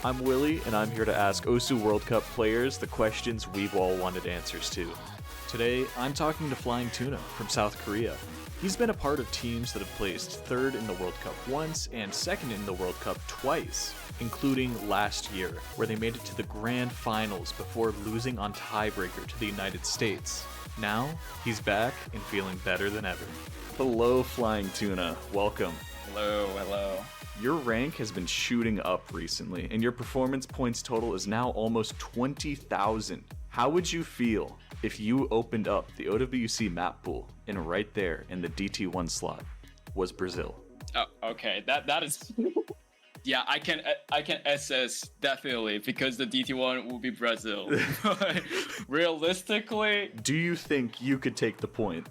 I'm Willie, and I'm here to ask OSU World Cup players the questions we've all wanted answers to. Today, I'm talking to Flying Tuna from South Korea. He's been a part of teams that have placed third in the World Cup once and second in the World Cup twice, including last year, where they made it to the grand finals before losing on tiebreaker to the United States. Now, he's back and feeling better than ever. Hello, Flying Tuna. Welcome. Hello. Your rank has been shooting up recently, and your performance points total is now almost 20,000. How would you feel if you opened up the OWC map pool and right there in the DT1 slot was Brazil? Oh, okay, that is... Yeah, I can assess definitely because the DT1 will be Brazil. But realistically... Do you think you could take the point?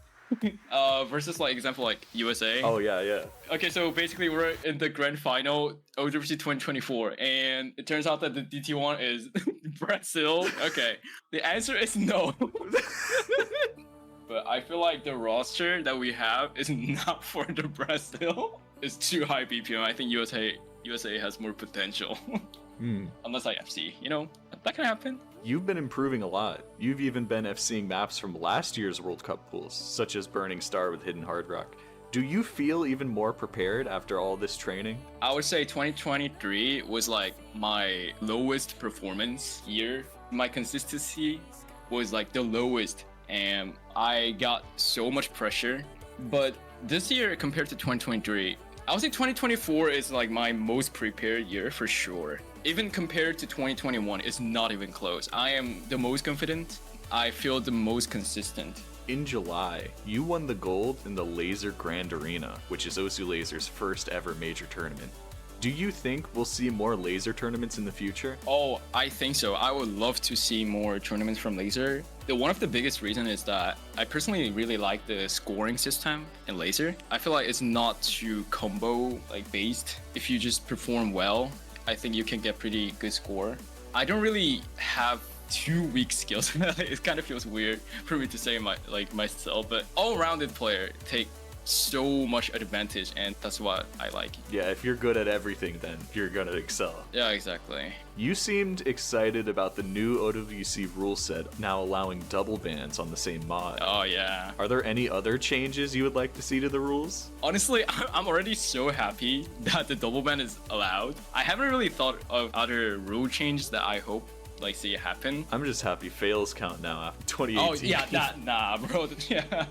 Versus like example like USA. Oh yeah. Okay, so basically we're in the grand final OWC 2024, and it turns out that the DT1 is Brazil. Okay, the answer is no. But I feel like the roster that we have is not for the Brazil. It's too high BPM. I think USA has more potential. Unless I FC, that can happen. You've been improving a lot. You've even been FCing maps from last year's World Cup pools, such as Burning Star with Hidden Hard Rock. Do you feel even more prepared after all this training? I would say 2023 was like my lowest performance year. My consistency was like the lowest, and I got so much pressure. But this year compared to 2023, I would say 2024 is like my most prepared year for sure. Even compared to 2021, it's not even close. I am the most confident. I feel the most consistent. In July, you won the gold in the Laser Grand Arena, which is OSU Laser's first ever major tournament. Do you think we'll see more Laser tournaments in the future? Oh, I think so. I would love to see more tournaments from Laser. One of the biggest reasons is that I personally really like the scoring system in Laser. I feel like it's not too combo based. If you just perform well, I think you can get pretty good score. I don't really have too weak skills. It kind of feels weird for me to say myself, but all-rounded player take so much advantage, and that's what I like. Yeah, if you're good at everything, then you're gonna excel. Yeah, exactly. You seemed excited about the new OWC rule set now allowing double bans on the same mod. Oh yeah. Are there any other changes you would like to see to the rules? Honestly, I'm already so happy that the double ban is allowed. I haven't really thought of other rule changes that I hope see it happen. I'm just happy fails count now after 2018. Oh yeah, nah, bro. Yeah.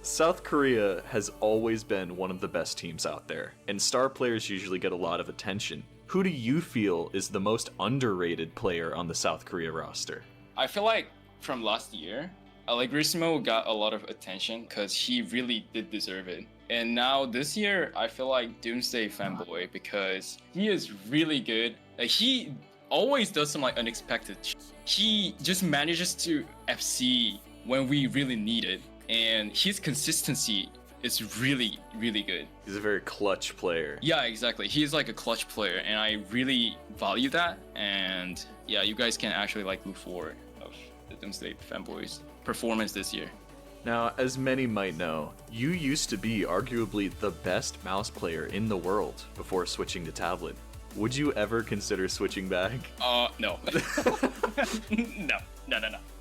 South Korea has always been one of the best teams out there, and star players usually get a lot of attention. Who do you feel is the most underrated player on the South Korea roster? I feel like from last year, Allegrisimo got a lot of attention because he really did deserve it. And now this year, I feel like Doomsday Fanboy because he is really good. He always does some unexpected he just manages to FC when we really need it, and his consistency is really good. He's a very clutch player. Yeah, exactly. He's like a clutch player, and I really value that. And yeah, you guys can actually look forward of the Doomsday Fanboys performance this year. Now, as many might know, you used to be arguably the best mouse player in the world before switching to tablet. Would you ever consider switching back? No. No.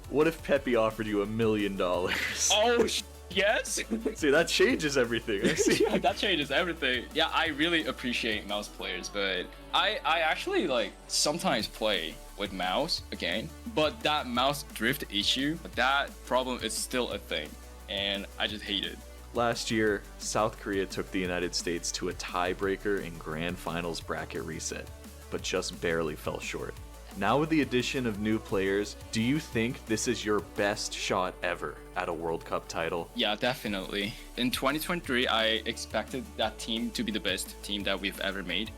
What if Pepe offered you $1 million? Oh, yes? See, that changes everything. I see. Yeah, that changes everything. Yeah, I really appreciate mouse players, but I actually sometimes play with mouse again, but that mouse drift issue, that problem is still a thing, and I just hate it. Last year, South Korea took the United States to a tiebreaker in Grand Finals bracket reset, but just barely fell short. Now with the addition of new players, do you think this is your best shot ever at a World Cup title? Yeah, definitely. In 2023, I expected that team to be the best team that we've ever made,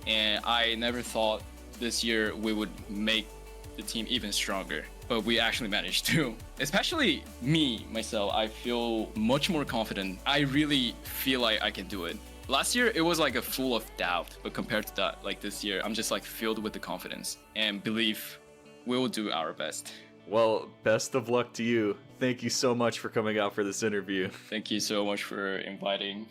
and I never thought this year we would make the team even stronger. But we actually managed to. Especially myself, I feel much more confident. I really feel like I can do it. Last year, it was a full of doubt, but compared to that, this year, I'm just filled with the confidence and belief we'll do our best. Well, best of luck to you. Thank you so much for coming out for this interview. Thank you so much for inviting.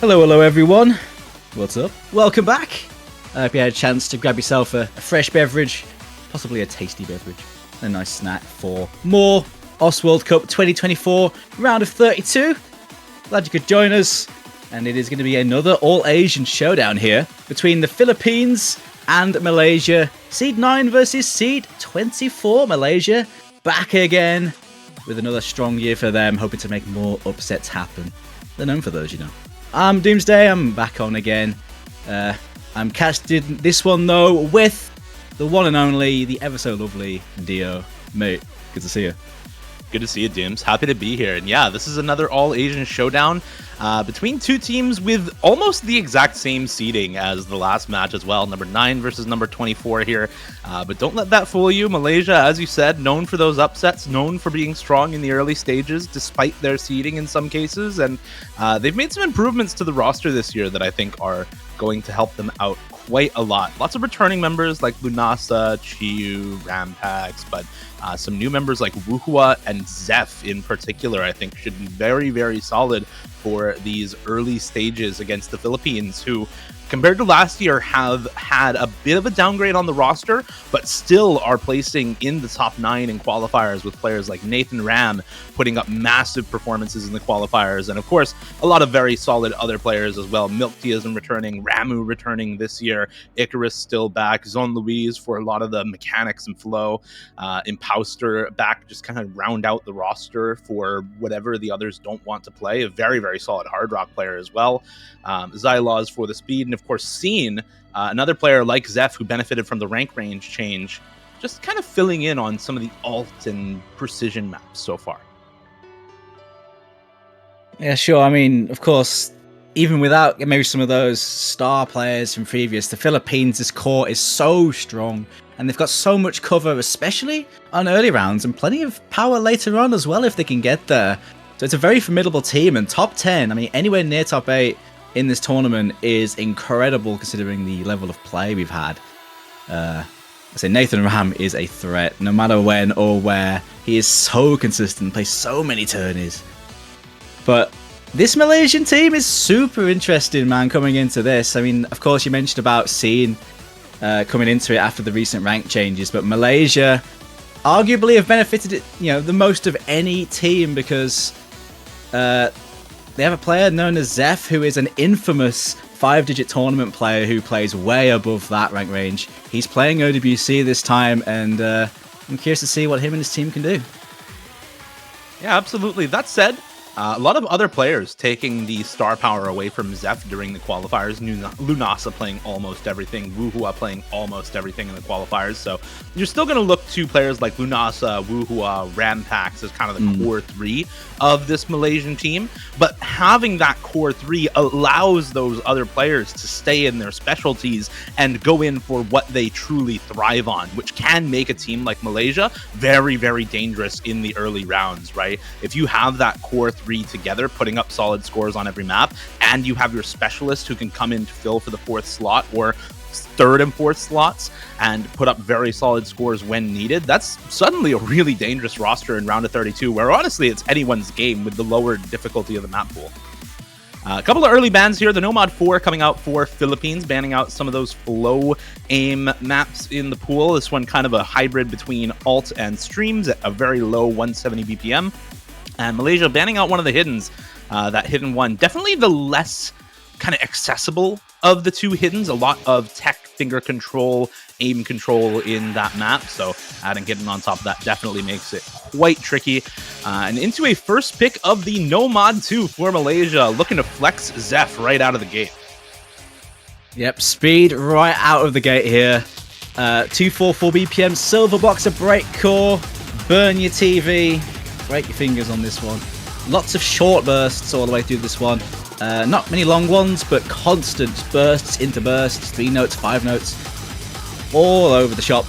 Hello everyone. What's up? Welcome back. I hope you had a chance to grab yourself a fresh beverage, possibly a tasty beverage, a nice snack for more OS World Cup 2024 round of 32. Glad you could join us, and it is going to be another all-Asian showdown here between the Philippines and Malaysia. Seed 9 versus Seed 24. Malaysia back again with another strong year for them, hoping to make more upsets happen. They're known for those, you know. I'm Doomsday, I'm back on again. I'm casted this one though with the one and only, the ever so lovely Dio. Mate, good to see you. Good to see you, Dooms. Happy to be here. And yeah, this is another all-Asian showdown between two teams with almost the exact same seeding as the last match as well. Number 9 versus number 24 here. But don't let that fool you. Malaysia, as you said, known for those upsets, known for being strong in the early stages, despite their seeding in some cases. And they've made some improvements to the roster this year that I think are going to help them out quite a lot. Lots of returning members like Lunasa, Chiyu, Rampax, but some new members like Wuhua and Zeph in particular, I think should be very, very solid for these early stages against the Philippines, who, compared to last year, have had a bit of a downgrade on the roster, but still are placing in the top 9 in qualifiers with players like Nathan Ram putting up massive performances in the qualifiers. And of course, a lot of very solid other players as well. Milkteism returning, Ramu returning this year, Icarus still back, Zon Luis for a lot of the mechanics and flow, Impouster back, just kind of round out the roster for whatever the others don't want to play. A very, very solid hard rock player as well. Xylaws for the speed, and of course Scene, another player like Zeph who benefited from the rank range change, just kind of filling in on some of the alt and precision maps so far. Yeah, sure. I mean, of course, even without maybe some of those star players from previous, the Philippines' core is so strong, and they've got so much cover, especially on early rounds, and plenty of power later on as well if they can get there. So it's a very formidable team, and top 10, I mean, anywhere near top 8 in this tournament is incredible considering the level of play we've had. I say Nathan Ram is a threat, no matter when or where. He is so consistent, plays so many tourneys. But this Malaysian team is super interesting, man, coming into this. I mean, of course, you mentioned about Scene coming into it after the recent rank changes, but Malaysia arguably have benefited, the most of any team because they have a player known as Zeph, who is an infamous 5-digit tournament player who plays way above that rank range. He's playing OWC this time, and I'm curious to see what him and his team can do. Yeah, absolutely. That said, a lot of other players taking the star power away from Zeph during the qualifiers. Lunasa playing almost everything, Wuhua playing almost everything in the qualifiers. So you're still going to look to players like Lunasa, Wuhua, Rampax as kind of the core 3 of this Malaysian team. But having that core 3 allows those other players to stay in their specialties and go in for what they truly thrive on, which can make a team like Malaysia very, very dangerous in the early rounds, right? If you have that core 3 together, putting up solid scores on every map, and you have your specialist who can come in to fill for the 4th slot or 3rd and 4th slots and put up very solid scores when needed, that's suddenly a really dangerous roster in round of 32, where honestly it's anyone's game with the lower difficulty of the map pool. A couple of early bans here. The Nomad 4 coming out for Philippines, banning out some of those flow aim maps in the pool. This one kind of a hybrid between alt and streams at a very low 170 BPM. And Malaysia banning out one of the hiddens, that hidden one. Definitely the less kind of accessible of the two hiddens. A lot of tech, finger control, aim control in that map. So adding hidden on top of that definitely makes it quite tricky. And into a first pick of the Nomad 2 for Malaysia, looking to flex Zeph right out of the gate. Yep, speed right out of the gate here. 244 BPM, silver boxer, break core, burn your TV, break your fingers on this one. Lots of short bursts all the way through this one. Not many long ones, but constant bursts into bursts, 3 notes, 5 notes, all over the shop.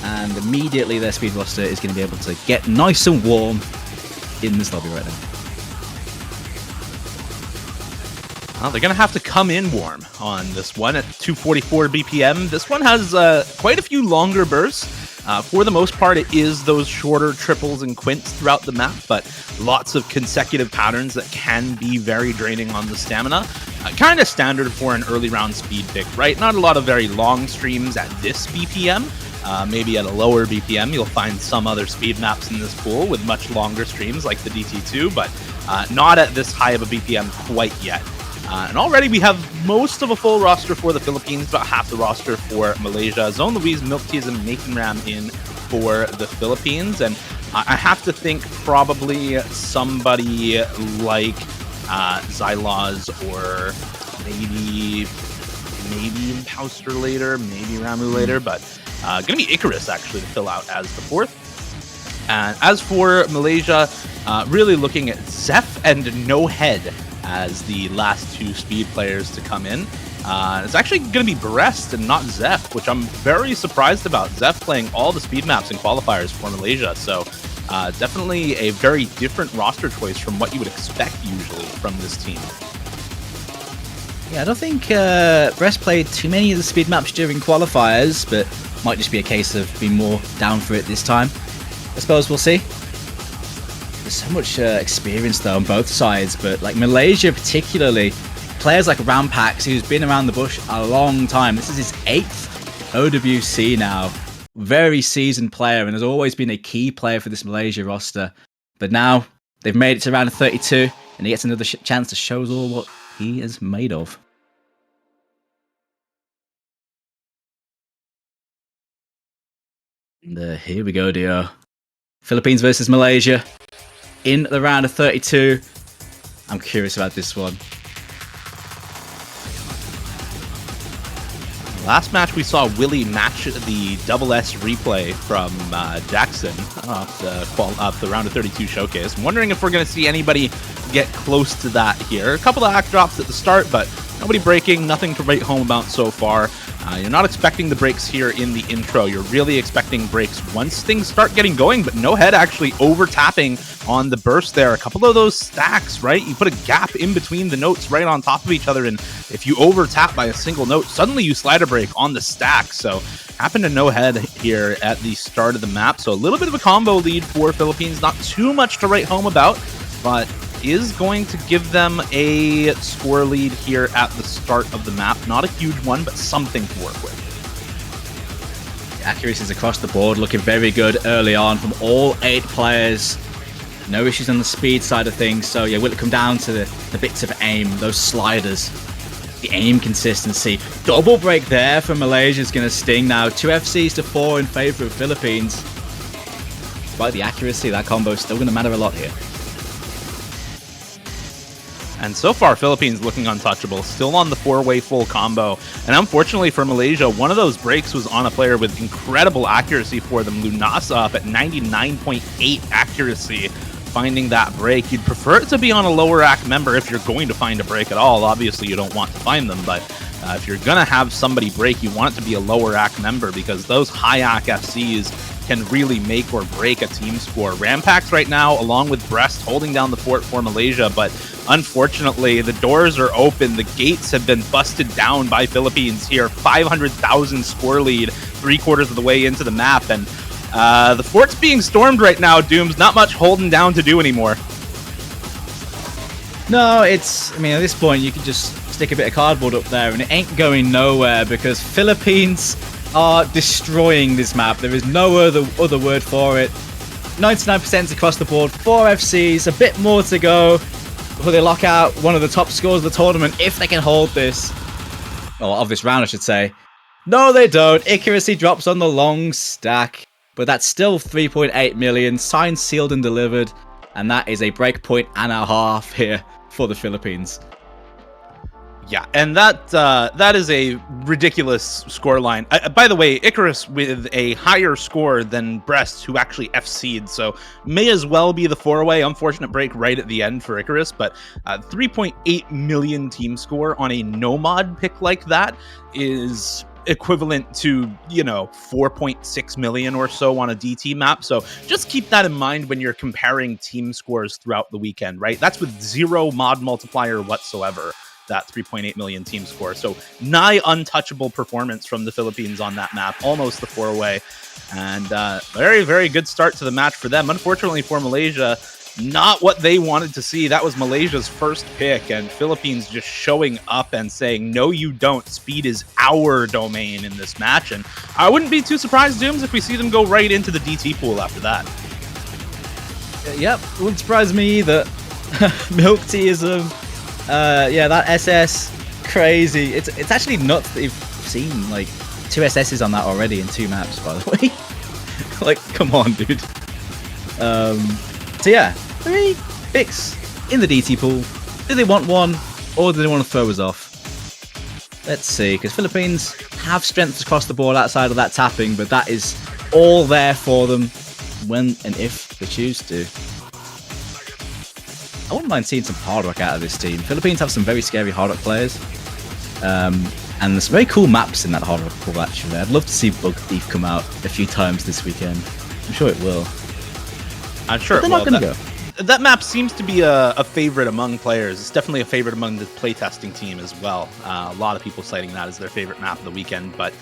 And immediately their speed roster is going to be able to get nice and warm in this lobby right now. Well, they're going to have to come in warm on this one at 244 BPM. This one has quite a few longer bursts. For the most part, it is those shorter triples and quints throughout the map, but lots of consecutive patterns that can be very draining on the stamina. kind of standard for an early round speed pick, right? Not a lot of very long streams at this BPM. Maybe at a lower BPM, you'll find some other speed maps in this pool with much longer streams like the DT2, but not at this high of a BPM quite yet. And already we have most of a full roster for the Philippines, about half the roster for Malaysia. Zone Louise, Milk Teas, and Nathan Ram in for the Philippines. And I have to think probably somebody like Xylaws or maybe Impouster later, maybe Ramu later, but gonna be Icarus actually to fill out as the fourth. And as for Malaysia, really looking at Zeph and No Head as the last two speed players to come in. It's actually going to be Brest and not Zeph, which I'm very surprised about. Zeph playing all the speed maps and qualifiers for Malaysia, so definitely a very different roster choice from what you would expect usually from this team. Yeah, I don't think Brest played too many of the speed maps during qualifiers, but might just be a case of being more down for it this time. I suppose we'll see. There's so much experience though on both sides, but like Malaysia particularly, players like Rampax, who's been around the bush a long time. This is his 8th OWC now. Very seasoned player and has always been a key player for this Malaysia roster. But now they've made it to round of 32 and he gets another chance to show us all what he is made of. And here we go, Dio. Philippines versus Malaysia in the round of 32. I'm curious about this one. Last match we saw Willie match the double S replay from Jackson off the round of 32 showcase. I'm wondering if we're going to see anybody get close to that here. A couple of act drops at the start, but nobody breaking, nothing to write home about so far. You're not expecting the breaks here in the intro. You're really expecting breaks once things start getting going, but No Head actually over-tapping on the burst there. A couple of those stacks, right? You put a gap in between the notes right on top of each other, and if you over-tap by a single note, suddenly you slide a break on the stack. So happened to No Head here at the start of the map. So a little bit of a combo lead for Philippines. Not too much to write home about, but is going to give them a score lead here at the start of the map. Not a huge one, but something to work with. The accuracies across the board looking very good early on from all 8 players. No issues on the speed side of things. So yeah, will it come down to the bits of aim, those sliders, the aim consistency. Double break there for Malaysia is going to sting now. 2 FCs to 4 in favor of Philippines. Despite the accuracy, that combo is still going to matter a lot here. And so far, Philippines looking untouchable, still on the 4-way full combo. And unfortunately for Malaysia, one of those breaks was on a player with incredible accuracy for them, Lunasa, up at 99.8 accuracy, finding that break. You'd prefer it to be on a lower AC member if you're going to find a break at all. Obviously, you don't want to find them, but if you're going to have somebody break, you want it to be a lower AC member because those high AC FCs can really make or break a team score. Rampax right now, along with Brest, holding down the fort for Malaysia, but unfortunately, the doors are open. The gates have been busted down by Philippines here. 500,000 score lead, 3/4 of the way into the map, and the fort's being stormed right now, Dooms. Not much holding down to do anymore. No, I mean, at this point, you can just stick a bit of cardboard up there and it ain't going nowhere because Philippines are destroying this map. There is no other word for it. 99% across the board, 4 FCs, a bit more to go before they lock out one of the top scorers of the tournament if they can hold this. Or of this round, I should say. No, they don't. Accuracy drops on the long stack, but that's still 3.8 million, signed, sealed, and delivered, and that is a breakpoint and a half here for the Philippines. Yeah, and that is a ridiculous scoreline. By the way, Icarus with a higher score than Brest, who actually FC'd, so may as well be the 4-way. Unfortunate break right at the end for Icarus, but 3.8 million team score on a no-mod pick like that is equivalent to, 4.6 million or so on a DT map. So just keep that in mind when you're comparing team scores throughout the weekend, right? That's with 0 mod multiplier whatsoever. That 3.8 million team score. So nigh untouchable performance from the Philippines on that map, almost the 4-way. And very, very good start to the match for them. Unfortunately for Malaysia, not what they wanted to see. That was Malaysia's first pick, and Philippines just showing up and saying, no, you don't. Speed is our domain in this match, and I wouldn't be too surprised, Dooms, if we see them go right into the DT pool after that. Yep, wouldn't surprise me either. Milk teaism. Yeah, that SS, crazy. It's actually nuts that you've seen like 2 SSs on that already in 2 maps, by the way. Like, come on, dude. So yeah, 3 picks in the DT pool. Do they want one, or do they want to throw us off? Let's see, because Philippines have strengths across the board outside of that tapping, but that is all there for them when and if they choose to. I wouldn't mind seeing some hard rock out of this team. Philippines have some very scary hard rock players. And there's some very cool maps in that hard rock pool, actually. I'd love to see Bug Thief come out a few times this weekend. I'm sure it will. I'm sure but it they're will. not going to go. That map seems to be a favorite among players. It's definitely a favorite among the playtesting team as well. A lot of people citing that as their favorite map of the weekend, but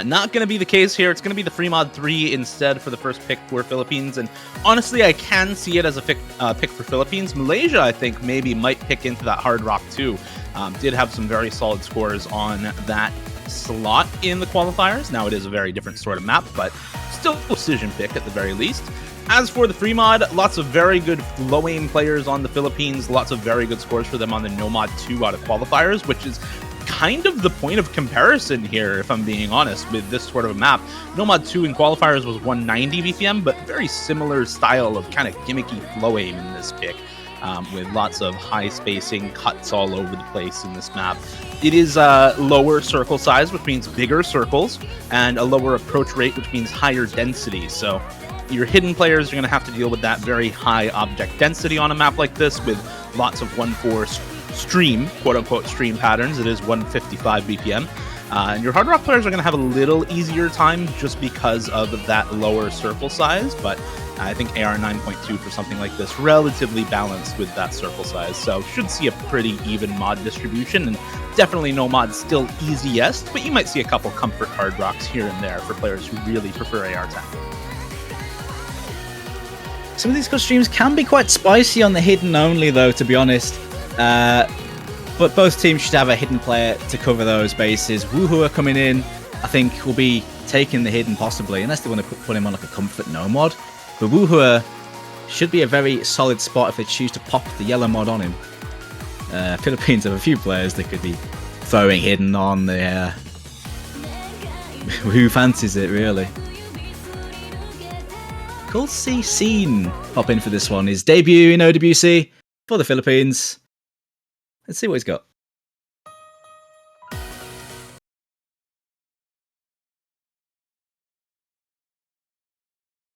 not going to be the case here. It's going to be the Free Mod 3 instead for the first pick for Philippines, and honestly, I can see it as a pick for Philippines. Malaysia, I think, maybe might pick into that Hard Rock too. Did have some very solid scores on that slot in the qualifiers. Now it is a very different sort of map, but still a decision pick at the very least. As for the free mod, lots of very good low aim players on the Philippines, lots of very good scores for them on the Nomad 2 out of qualifiers, which is kind of the point of comparison here, if I'm being honest, with this sort of a map. Nomad 2 in qualifiers was 190 BPM, but very similar style of kind of gimmicky flow aim in this pick, with lots of high spacing cuts all over the place in this map. It is a lower circle size, which means bigger circles, and a lower approach rate, which means higher density. So your hidden players are going to have to deal with that very high object density on a map like this, with lots of 1-4 stream, quote-unquote stream patterns. It is 155 BPM. And your hard rock players are going to have a little easier time just because of that lower circle size, but I think AR 9.2 for something like this, relatively balanced with that circle size, so should see a pretty even mod distribution, and definitely no mod still easiest, but you might see a couple comfort hard rocks here and there for players who really prefer AR 10. Some of these good streams can be quite spicy on the hidden only, though, to be honest. But both teams should have a hidden player to cover those bases. Woohoo coming in, I think, will be taking the hidden possibly, unless they want to put him on like a comfort no mod. But Woohoo should be a very solid spot if they choose to pop the yellow mod on him. Philippines have a few players that could be throwing hidden on the... Who fancies it, really? Cool to see Scene pop in for this one. His debut in OWC for the Philippines. Let's see what he's got.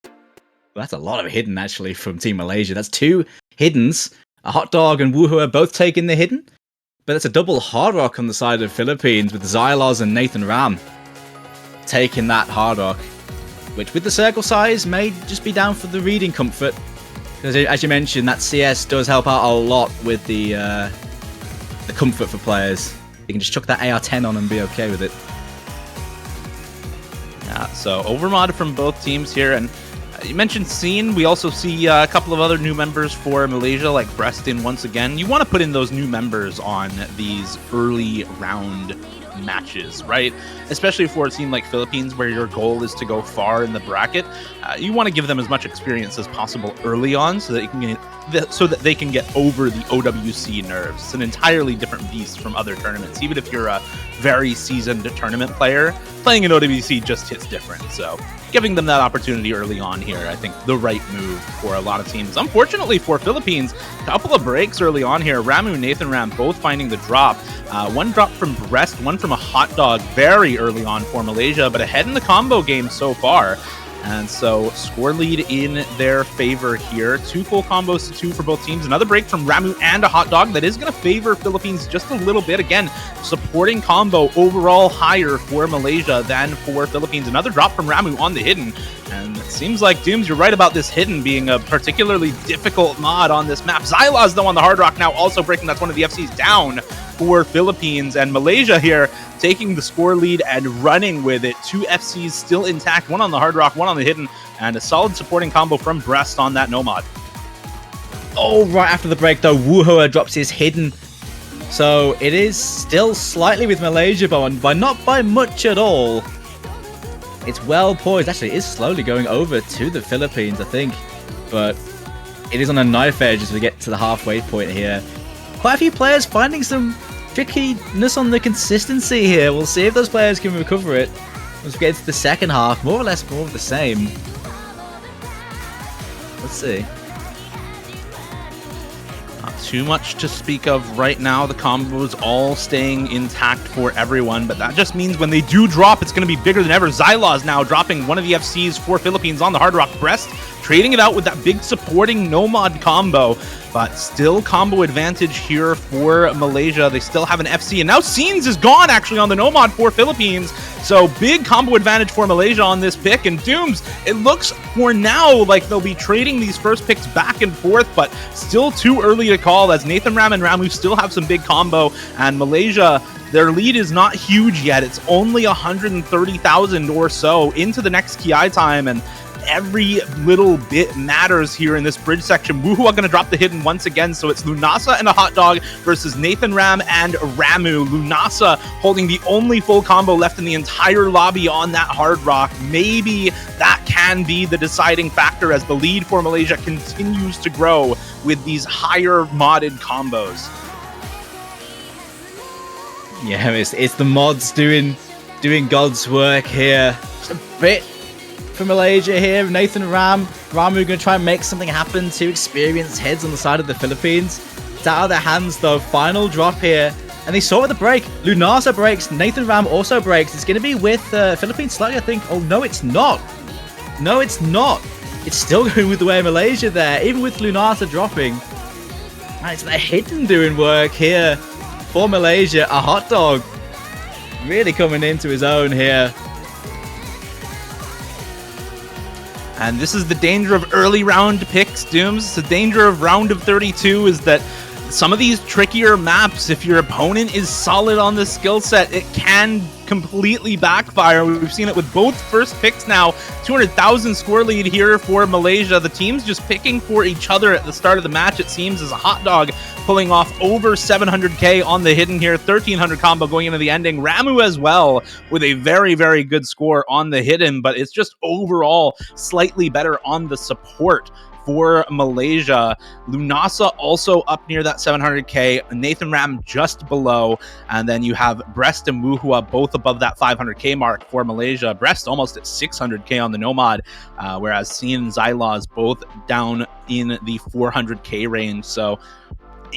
Well, that's a lot of hidden, actually, from Team Malaysia. That's 2 hiddens. A Hot Dog and Woohoo are both taking the hidden. But it's a double hard rock on the side of Philippines with Xylos and Nathan Ram taking that hard rock, which with the circle size may just be down for the reading comfort. Because as you mentioned, that CS does help out a lot with the comfort for players. You can just chuck that AR-10 on and be okay with it. Yeah, so overmod from both teams here, and you mentioned Scene. We also see a couple of other new members for Malaysia, like Breaston once again. You want to put in those new members on these early round matches, right? Especially for a team like Philippines, where your goal is to go far in the bracket. You want to give them as much experience as possible early on, so that they can get over the OWC nerves. It's an entirely different beast from other tournaments. Even if you're a very seasoned tournament player, playing in OWC just hits different. So giving them that opportunity early on here, I think the right move for a lot of teams. Unfortunately for Philippines, a couple of breaks early on here. Ramu, Nathan Ram both finding the drop. One drop from Breast, one from a Hot Dog very early on for Malaysia, but ahead in the combo game so far. And so score lead in their favor here. 2 full combos to 2 for both teams. Another break from Ramu and a Hot Dog that is going to favor Philippines just a little bit. Again, supporting combo overall higher for Malaysia than for Philippines. Another drop from Ramu on the hidden. And it seems like, Dooms, you're right about this hidden being a particularly difficult mod on this map. Xylos, though, on the Hard Rock now also breaking. That's one of the FCs down for Philippines, and Malaysia here taking the score lead and running with it. 2 FCs still intact, 1 on the Hard Rock, 1 on the hidden, and a solid supporting combo from Breast on that no mod. Oh, right after the break, though, Wuhua drops his hidden. So it is still slightly with Malaysia, but not by much at all. It's well poised. Actually, it is slowly going over to the Philippines, I think. But it is on a knife edge as we get to the halfway point here. Quite a few players finding some trickiness on the consistency here. We'll see if those players can recover it once we get into the second half. More or less more of the same. Let's see. Not too much to speak of right now. The combos all staying intact for everyone, but that just means when they do drop, it's going to be bigger than ever. Xyla's now dropping one of the FCs for Philippines on the Hard Rock Breast, trading it out with that big supporting Nomad combo, but still combo advantage here for Malaysia. They still have an FC, and now Scenes is gone actually on the Nomad for Philippines, so big combo advantage for Malaysia on this pick. And Dooms, it looks for now like they'll be trading these first picks back and forth, but still too early to call, as Nathan Ram and Ramu still have some big combo, and Malaysia, their lead is not huge yet. It's only 130,000 or so into the next Ki time, and every little bit matters here in this bridge section. Wuhua going to drop the hidden once again, so it's Lunasa and a Hot Dog versus Nathan Ram and Ramu. Lunasa holding the only full combo left in the entire lobby on that Hard Rock. Maybe that can be the deciding factor as the lead for Malaysia continues to grow with these higher modded combos. Yeah, it's the mods doing God's work here. Just a bit for Malaysia here. Nathan Ramu going to try and make something happen. Two experienced heads on the side of the Philippines. It's out of their hands though. Final drop here. And they saw it the break. Lunasa breaks. Nathan Ram also breaks. It's going to be with Philippines slightly, I think. Oh, no, it's not. No, it's not. It's still going with the way of Malaysia there. Even with Lunasa dropping. And it's the hidden doing work here for Malaysia. A Hot Dog really coming into his own here. And this is the danger of early round picks, Dooms. The danger of round of 32 is that some of these trickier maps, if your opponent is solid on the skill set, it can completely backfire. We've seen it with both first picks now. 200,000 score lead here for Malaysia. The team's just picking for each other at the start of the match, it seems, as a Hot Dog pulling off over 700k on the hidden here. 1300 combo going into the ending. Ramu as well with a very, very good score on the hidden, but it's just overall slightly better on the support for Malaysia. Lunasa also up near that 700k, Nathan Ram just below, and then you have Breast and Wuhua both above that 500k mark for Malaysia. Breast almost at 600k on the Nomad, whereas Seen and Xyla's both down in the 400k range. So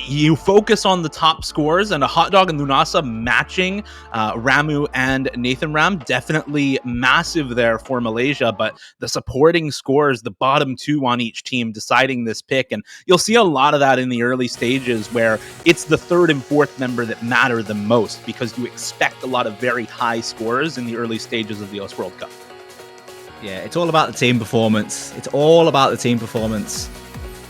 you focus on the top scores, and a Hot Dog and Lunasa matching Ramu and Nathan Ram, definitely massive there for Malaysia, but the supporting scores, the bottom two on each team deciding this pick, and you'll see a lot of that in the early stages where it's the third and fourth member that matter the most, because you expect a lot of very high scores in the early stages of the US World Cup. Yeah, it's all about the team performance. It's all about the team performance.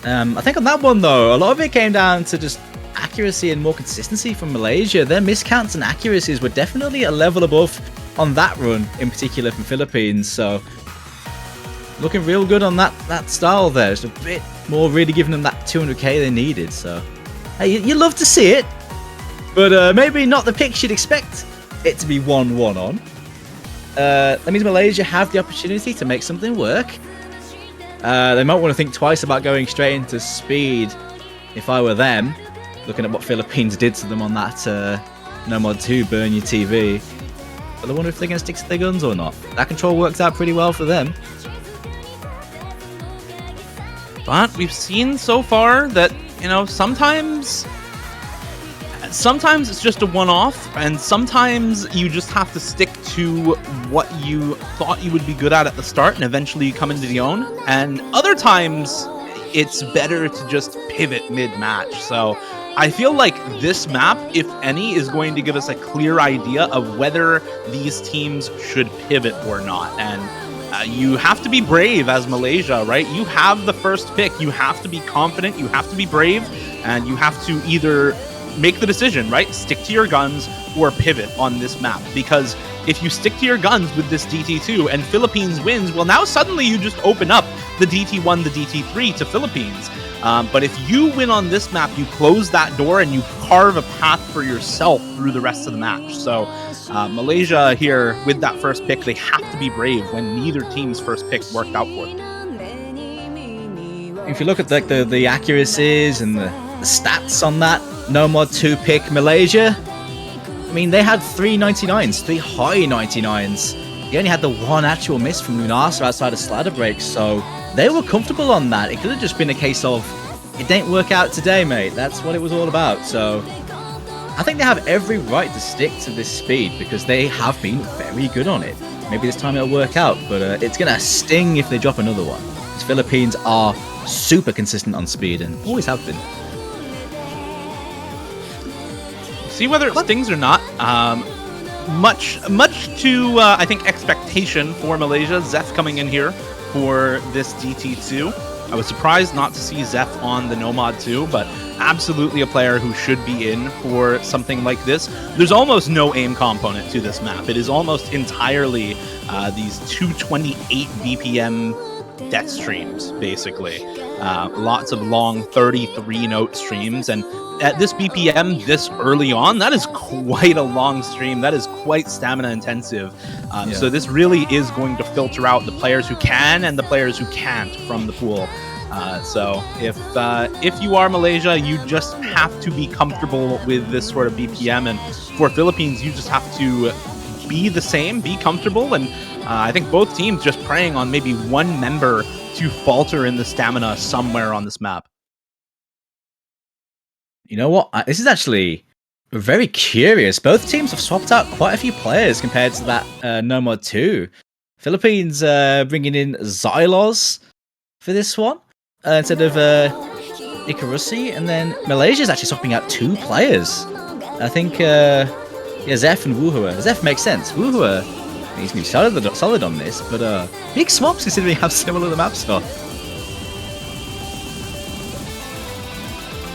I think on that one, though, a lot of it came down to just accuracy and more consistency from Malaysia. Their miscounts and accuracies were definitely a level above on that run, in particular from Philippines. So, looking real good on that style there. Just a bit more really giving them that 200k they needed. So, hey, you love to see it, but maybe not the pick you'd expect it to be 1-1 on. That means Malaysia have the opportunity to make something work. They might want to think twice about going straight into speed if I were them, looking at what Philippines did to them on that Nomad 2 Burn Your TV. But I wonder if they're going to stick to their guns or not. That control worked out pretty well for them. But we've seen so far that, you know, sometimes it's just a one-off, and sometimes you just have to stick to what you thought you would be good at the start, and eventually you come into the own. And other times, it's better to just pivot mid-match. So I feel like this map, if any, is going to give us a clear idea of whether these teams should pivot or not. And you have to be brave as Malaysia, right? You have the first pick. You have to be confident. You have to be brave. And you have to either make the decision, right? Stick to your guns or pivot on this map. Because if you stick to your guns with this DT2 and Philippines wins, well, now suddenly you just open up the DT1, the DT3 to Philippines. But if you win on this map, you close that door and you carve a path for yourself through the rest of the match. So Malaysia here with that first pick, they have to be brave when neither team's first pick worked out for them. If you look at the accuracies and the stats on that Nomad 2 pick Malaysia, I mean, they had 3 99s, 3 high 99s. They only had the one actual miss from Lunasa outside of Slider Break, so they were comfortable on that. It could have just been a case of, it didn't work out today, mate. That's what it was all about. So I think they have every right to stick to this speed because they have been very good on it. Maybe this time it'll work out, but it's going to sting if they drop another one. The Philippines are super consistent on speed and always have been. See whether it stings or not. Much to I think expectation for Malaysia. Zeph coming in here for this DT2. I was surprised not to see Zeph on the Nomad 2, but absolutely a player who should be in for something like this. There's almost no aim component to this map. It is almost entirely these 228 BPM death streams, basically. Lots of long 33-note streams, and at this BPM this early on, that is quite a long stream. That is quite stamina intensive. So this really is going to filter out the players who can and the players who can't from the pool. So if you are Malaysia, you just have to be comfortable with this sort of BPM, and for Philippines, you just have to be the same, be comfortable, and I think both teams just preying on maybe one member to falter in the stamina somewhere on this map. You know what? This is actually very curious. Both teams have swapped out quite a few players compared to that Nomad 2. Philippines bringing in Xylos for this one instead of Ikarusi, and then Malaysia is actually swapping out 2 players. I think Zeph and Wuhua. Zeph makes sense. Wuhua, he's going to be solid on this, but big swaps considering how similar the maps are.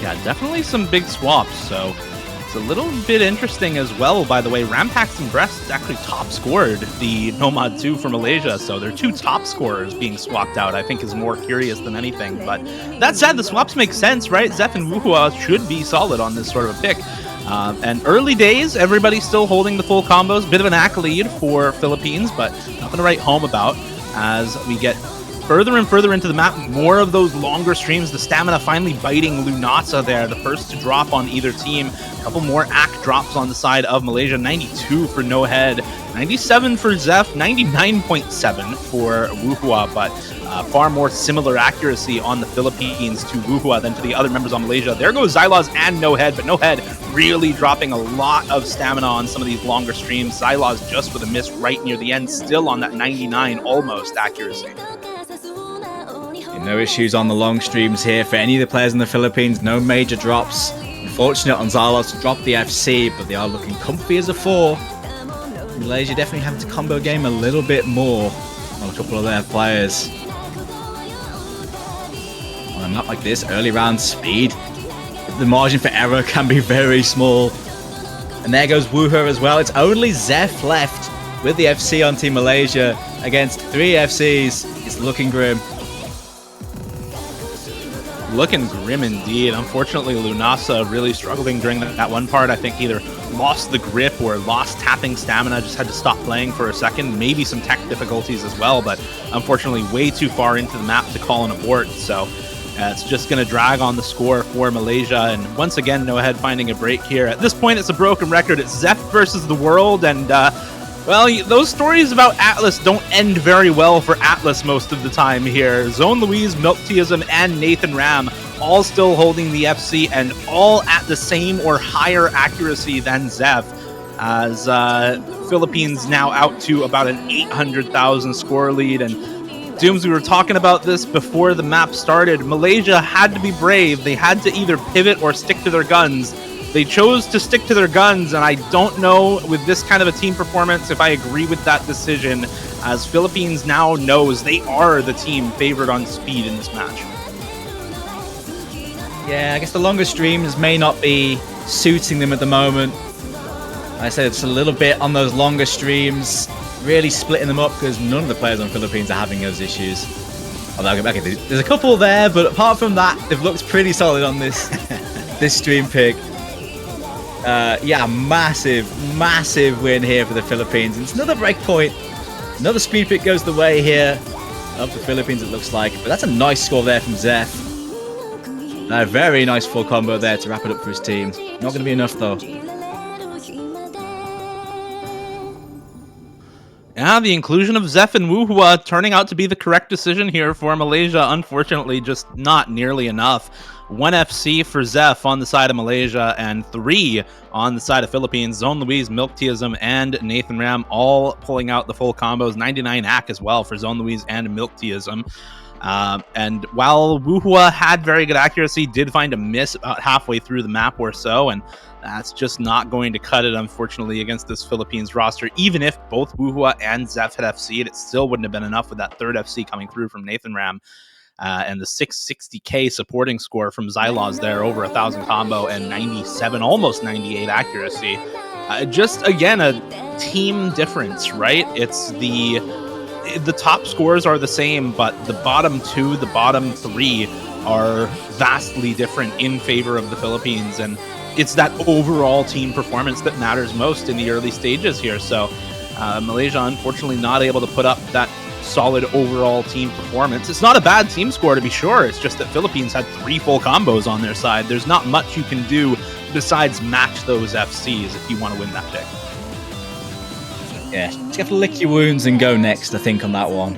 Yeah, definitely some big swaps, so it's a little bit interesting as well. By the way, Rampax and Breast actually top scored the Nomad 2 for Malaysia, so their 2 top scorers being swapped out I think is more curious than anything. But that said, the swaps make sense, right? Zeph and Wuhua should be solid on this sort of a pick. And early days, everybody's still holding the full combos. Bit of an accolade for Philippines, but nothing to write home about as we get further and further into the map. More of those longer streams, the stamina finally biting Lunasa there, the first to drop on either team. A couple more AK drops on the side of Malaysia. 92 for No Head, 97 for Zeph, 99.7 for Wuhua, but far more similar accuracy on the Philippines to Wuhua than to the other members on Malaysia. There goes Xylos and No Head, but No Head really dropping a lot of stamina on some of these longer streams. Xylos just with a miss right near the end, still on that 99 almost accuracy. No issues on the long streams here for any of the players in the Philippines. No major drops. Unfortunate on Xylos to drop the FC, but they are looking comfy as a 4. Malaysia definitely having to combo game a little bit more on a couple of their players. On a map like this, early round speed, the margin for error can be very small. And there goes Wuha as well. It's only Zeph left with the FC on Team Malaysia against 3 FCs. It's looking grim. Looking grim indeed. Unfortunately, Lunasa really struggling during that one part. I think either lost the grip or lost tapping stamina, just had to stop playing for a second. Maybe some tech difficulties as well, but unfortunately way too far into the map to call an abort. So it's just going to drag on the score for Malaysia. And once again, No Head finding a break here. At this point, it's a broken record. It's Zeph versus the world, and well, those stories about Atlas don't end very well for Atlas most of the time here. Zone Louise, Milkteism, and Nathan Ram all still holding the FC and all at the same or higher accuracy than Zeph, as Philippines now out to about an 800,000 score lead. And Dooms, we were talking about this before the map started. Malaysia had to be brave. They had to either pivot or stick to their guns. They chose to stick to their guns, and I don't know with this kind of a team performance if I agree with that decision, as Philippines now knows they are the team favored on speed in this match. Yeah, I guess the longer streams may not be suiting them at the moment. Like I said, it's a little bit on those longer streams, really splitting them up because none of the players on Philippines are having those issues. Okay, there's a couple there, but apart from that, they've looked pretty solid on this this stream pick. Yeah, massive win here for the Philippines. It's another breakpoint. Another speed pick goes the way here of the Philippines, it looks like. But that's a nice score there from Zeph. A very nice full combo there to wrap it up for his team. Not going to be enough, though. Yeah, the inclusion of Zeph and Wuhua turning out to be the correct decision here for Malaysia. Unfortunately, just not nearly enough. 1 FC for Zeph on the side of Malaysia, and 3 on the side of Philippines. Zone Luis, Milkteism, and Nathan Ram all pulling out the full combos. 99 AC as well for Zone Luis and Milkteism. And while Wuhua had very good accuracy, did find a miss about halfway through the map or so, and that's just not going to cut it, unfortunately, against this Philippines roster. Even if both Wuhua and Zeph had FC'd, it still wouldn't have been enough with that third FC coming through from Nathan Ram. And the 660k supporting score from Xyloz there, over 1,000 combo and 97, almost 98 accuracy. Just, again, a team difference, right? It's the top scores are the same, but the bottom 2, the bottom 3 are vastly different in favor of the Philippines, and it's that overall team performance that matters most in the early stages here. So Malaysia, unfortunately, not able to put up that solid overall team performance. It's not a bad team score, to be sure. It's just that Philippines had 3 full combos on their side. There's not much you can do besides match those FCs if you want to win that pick. Yeah, just have to lick your wounds and go next, I think, on that one.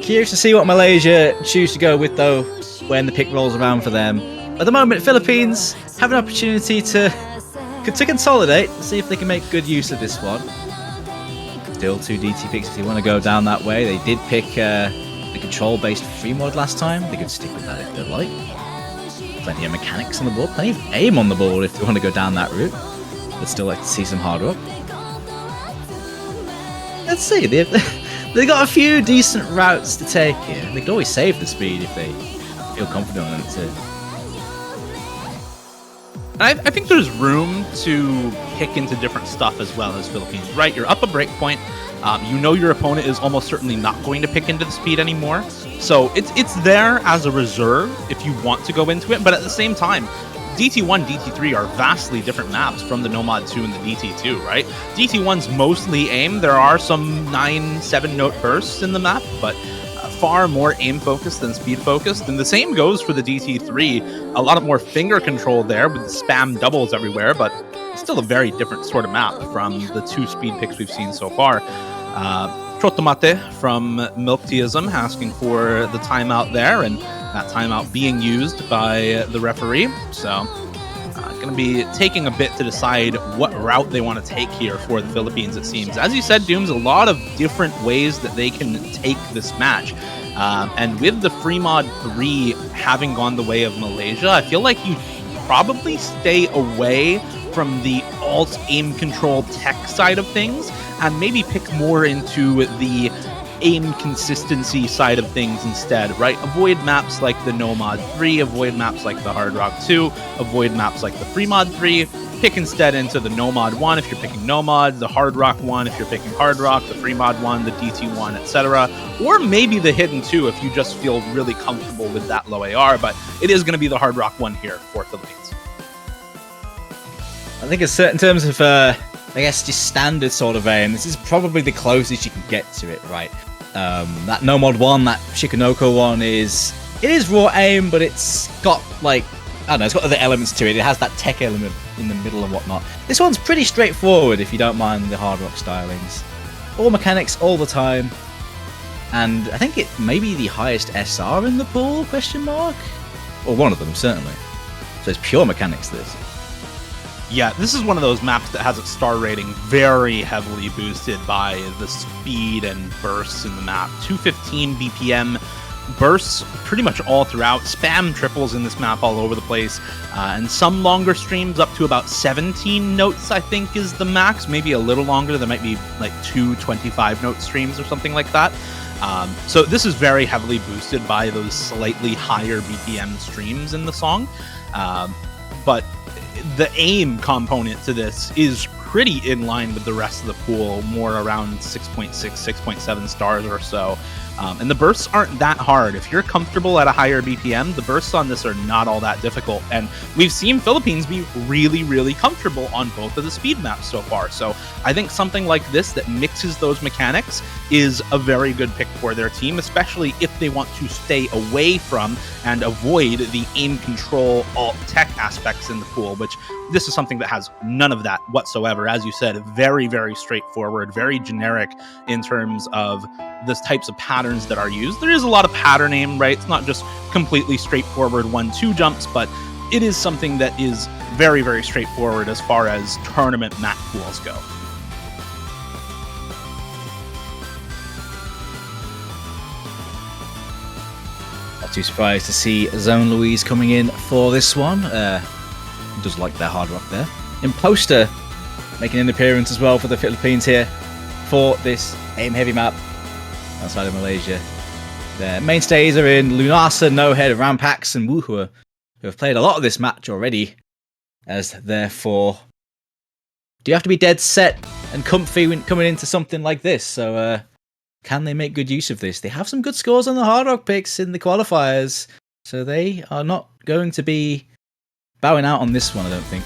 Curious to see what Malaysia choose to go with, though, when the pick rolls around for them. At the moment, Philippines have an opportunity to consolidate, see if they can make good use of this one. Still 2 DT picks if they want to go down that way. They did pick the control-based free mod last time. They could stick with that if they like. Plenty of mechanics on the board, plenty of aim on the board if they want to go down that route. But still like to see some hard rock. Let's see, they've got a few decent routes to take here. They could always save the speed if they feel confident on it too. I think there's room to pick into different stuff as well as Philippines, right? You're up a breakpoint. You know your opponent is almost certainly not going to pick into the speed anymore. So it's there as a reserve if you want to go into it. But at the same time, DT1, DT3 are vastly different maps from the Nomad 2 and the DT2, right? DT1's mostly aim. There are some 9-7 note bursts in the map, but far more aim focused than speed focused. And the same goes for the DT3. A lot more finger control there with spam doubles everywhere, but still a very different sort of map from the 2 speed picks we've seen so far. Chotomate from Milkteism asking for the timeout there, and that timeout being used by the referee. So going to be taking a bit to decide what route they want to take here for the Philippines, it seems. As you said, Dooms, a lot of different ways that they can take this match. And with the free mod 3 having gone the way of Malaysia, I feel like you probably stay away from the alt aim control tech side of things and maybe pick more into the aim consistency side of things instead, right? Avoid maps like the Nomad 3, avoid maps like the Hard Rock 2, avoid maps like the Free Mod 3, pick instead into the Nomad 1 if you're picking Nomad, the Hard Rock 1 if you're picking Hard Rock, the Free Mod 1, the DT 1, etc. Or maybe the Hidden 2 if you just feel really comfortable with that low AR, but it is going to be the Hard Rock 1 here for Philippines. I think it's in terms of, I guess, just standard sort of aim, this is probably the closest you can get to it, right? That Nomad 1, that Shikanoko 1 it is raw aim, but it's got, like, I don't know, it's got other elements to it. It has that tech element in the middle and whatnot. This one's pretty straightforward if you don't mind the hard rock stylings. All mechanics all the time. And I think it may be the highest SR in the pool, question mark? Or one of them, certainly. So it's pure mechanics, this. Yeah, this is one of those maps that has its star rating very heavily boosted by the speed and bursts in the map. 215 BPM bursts pretty much all throughout. Spam triples in this map all over the place. And some longer streams up to about 17 notes, I think, is the max. Maybe a little longer. There might be like 2 25-note streams or something like that. So this is very heavily boosted by those slightly higher BPM streams in the song. But the aim component to this is pretty in line with the rest of the pool, more around 6.6, 6.7 stars or so. And the bursts aren't that hard. If you're comfortable at a higher BPM, the bursts on this are not all that difficult. And we've seen Philippines be really, really comfortable on both of the speed maps so far. So I think something like this that mixes those mechanics is a very good pick for their team, especially if they want to stay away from and avoid the aim control alt tech aspects in the pool, which this is something that has none of that whatsoever. As you said, very, very straightforward, very generic in terms of the types of patterns that are used. There is a lot of pattern aim, right? It's not just completely straightforward 1-2 jumps, but it is something that is very, very straightforward as far as tournament map pools go. Not too surprised to see Zone Louise coming in for this one. Does like their hard rock there. Imposter making an appearance as well for the Philippines here for this aim heavy map outside of Malaysia. Their mainstays are in Lunasa, No Head, Rampax, and Wuhua, who have played a lot of this match already. As therefore, do you have to be dead set and comfy when coming into something like this? So can they make good use of this? They have some good scores on the hard rock picks in the qualifiers, so they are not going to be bowing out on this one, I don't think.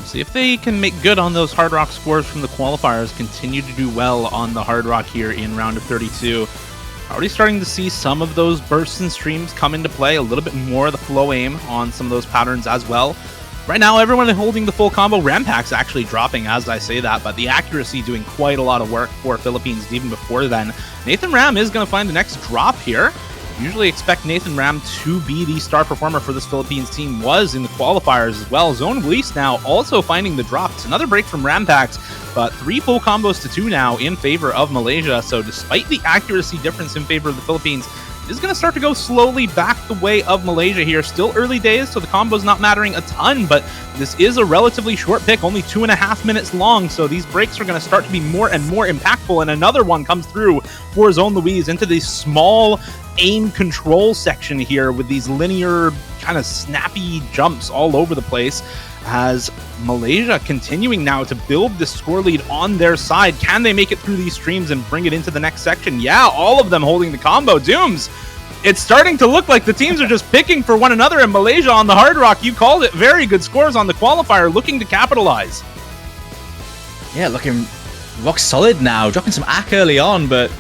See if they can make good on those hard rock scores from the qualifiers, continue to do well on the hard rock here in round of 32. Already starting to see some of those bursts and streams come into play, a little bit more of the flow aim on some of those patterns as well. Right now, everyone holding the full combo. Rampax actually dropping as I say that, but the accuracy doing quite a lot of work for Philippines even before then. Nathan Ram is going to find the next drop here. Usually expect Nathan Ram to be the star performer for this Philippines team, was in the qualifiers as well. Zone Release now also finding the drops. Another break from Rampax, but 3 full combos to 2 now in favor of Malaysia. So despite the accuracy difference in favor of the Philippines, it is going to start to go slowly back the way of Malaysia here. Still early days, so the combo's not mattering a ton, but this is a relatively short pick, only 2.5 minutes long, so these breaks are going to start to be more and more impactful, and another one comes through for Zone Louise into the small aim control section here with these linear kind of snappy jumps all over the place, as Malaysia continuing now to build the score lead on their side. Can they make it through these streams and bring it into the next section? Yeah, all of them holding the combo. Dooms, it's starting to look like the teams are just picking for one another, and Malaysia on the hard rock, you called it, very good scores on the qualifier, looking to capitalize. Yeah, looking rock solid now, dropping some AK early on, but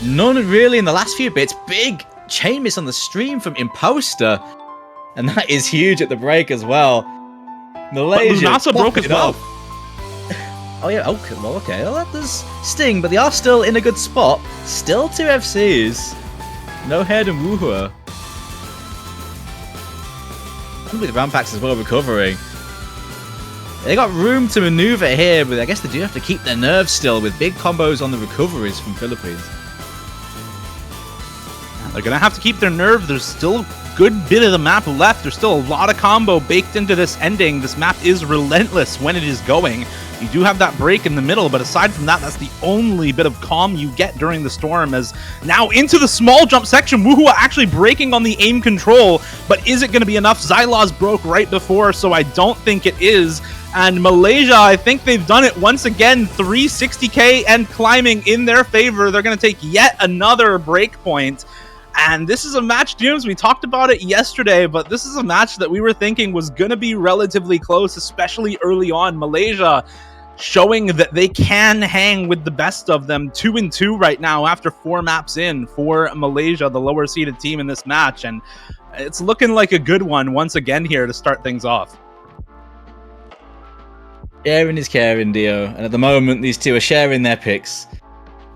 none really in the last few bits. Big chain miss on the stream from Imposter, and that is huge at the break as well. Malaysia, but Lunasa broke as well. Oh yeah, okay, well, okay. Well, that does sting, but they are still in a good spot. Still 2 FCs. No Head and Wuhua. With Rampax as well recovering. They got room to maneuver here, but I guess they do have to keep their nerves still with big combos on the recoveries from Philippines. They're going to have to keep their nerve. There's still a good bit of the map left. There's still a lot of combo baked into this ending. This map is relentless when it is going. You do have that break in the middle, but aside from that, that's the only bit of calm you get during the storm. As now into the small jump section, Wuhua actually breaking on the aim control, but is it going to be enough? Xylaws broke right before, so I don't think it is. And Malaysia, I think they've done it once again. 360k and climbing in their favor. They're going to take yet another break point. And this is a match, Dooms, we talked about it yesterday, but this is a match that we were thinking was going to be relatively close, especially early on. Malaysia showing that they can hang with the best of them. 2-2 right now after 4 maps in for Malaysia, the lower seeded team in this match. And it's looking like a good one once again here to start things off. Sharing is caring, Dio. And at the moment, these two are sharing their picks.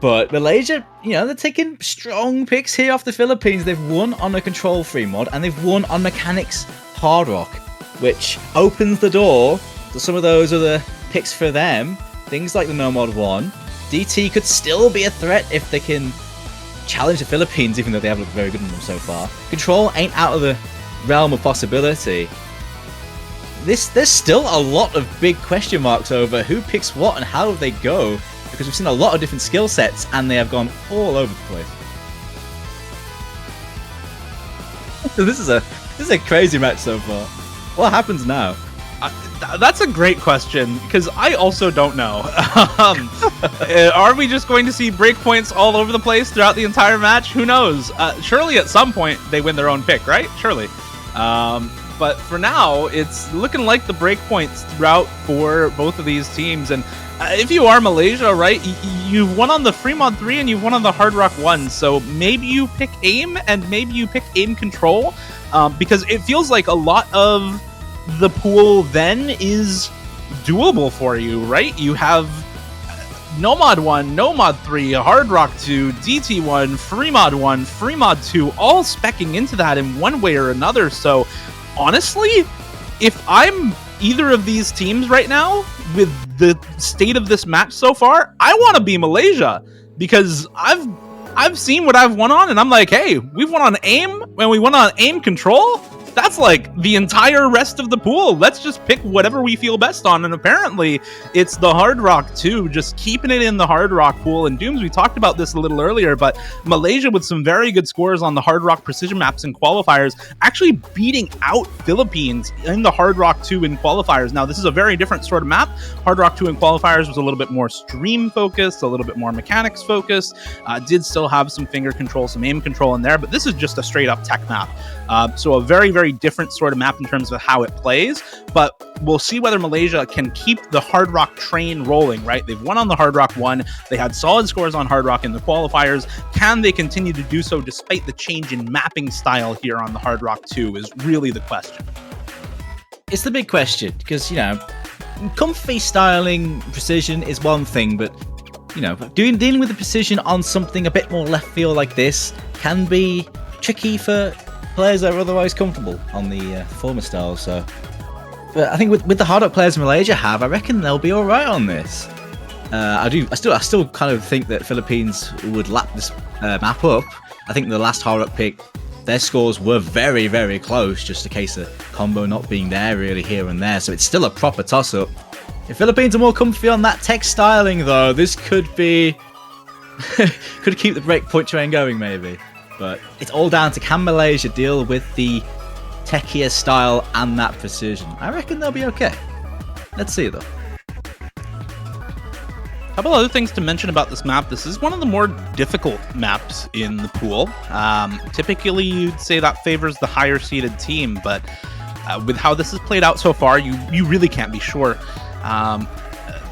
But Malaysia, you know, they're taking strong picks here off the Philippines. They've won on a control-free mod, and they've won on mechanics hard rock, which opens the door to some of those other picks for them. Things like the No Mod 1. DT could still be a threat if they can challenge the Philippines, even though they haven't looked very good on them so far. Control ain't out of the realm of possibility. There's still a lot of big question marks over who picks what and how they go, because we've seen a lot of different skill sets and they have gone all over the place. So this is a This is a crazy match so far. What happens now? That's a great question, because I also don't know. Are we just going to see breakpoints all over the place throughout the entire match? Who knows? Surely at some point they win their own pick, right? Surely. But for now, it's looking like the breakpoints throughout for both of these teams. And if you are Malaysia, right, you've won on the free mod 3 and you've won on the Hard Rock 1. So maybe you pick aim and maybe you pick aim control, because it feels like a lot of the pool then is doable for you, right? You have no mod 1, no mod 3, Hard Rock 2, DT 1, free mod 1, free mod 2, all specking into that in one way or another. So honestly, if I'm either of these teams right now with the state of this match so far, I want to be Malaysia, because I've seen what I've won on, and I'm like, hey, we've won on aim when we won on aim control. That's like the entire rest of the pool. Let's just pick whatever we feel best on. And apparently it's the Hard Rock 2, just keeping it in the Hard Rock pool. And Dooms, we talked about this a little earlier, but Malaysia with some very good scores on the Hard Rock precision maps and qualifiers, actually beating out Philippines in the Hard Rock 2 in qualifiers. Now, this is a very different sort of map. Hard Rock 2 in qualifiers was a little bit more stream focused, a little bit more mechanics focused, did still have some finger control, some aim control in there, but this is just a straight up tech map. So a very, very different sort of map in terms of how it plays, but we'll see whether Malaysia can keep the Hard Rock train rolling, right? They've won on the Hard Rock 1. They had solid scores on Hard Rock in the qualifiers. Can they continue to do so despite the change in mapping style here on the Hard Rock 2 is really the question. It's the big question, because, you know, comfy styling precision is one thing, but, you know, dealing with the precision on something a bit more left field like this can be tricky for players that are otherwise comfortable on the former style. So, but I think with the Hard Rock players Malaysia have, I reckon they'll be all right on this. I still kind of think that Philippines would lap this map up. I think the last Hard Rock pick, their scores were very, very close, just a case of combo not being there really here and there. So it's still a proper toss-up. If Philippines are more comfy on that tech styling, though, this could be could keep the breakpoint train going, maybe. But it's all down to, can Malaysia deal with the techier style and that precision? I reckon they'll be okay. Let's see, though. A couple other things to mention about this map. This is one of the more difficult maps in the pool. Typically, you'd say that favors the higher seeded team, but with how this has played out so far, you really can't be sure.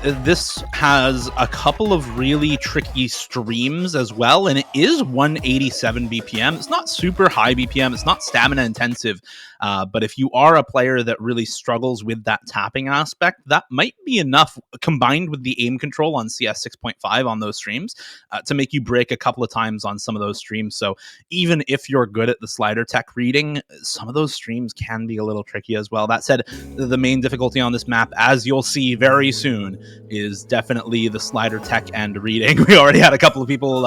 This has a couple of really tricky streams as well, and it is 187 BPM. It's not super high BPM. It's not stamina intensive, but if you are a player that really struggles with that tapping aspect, that might be enough, combined with the aim control on CS 6.5 on those streams, to make you break a couple of times on some of those streams. So even if you're good at the slider tech reading, some of those streams can be a little tricky as well. That said, the main difficulty on this map, as you'll see very soon, is definitely the slider tech and reading. We already had a couple of people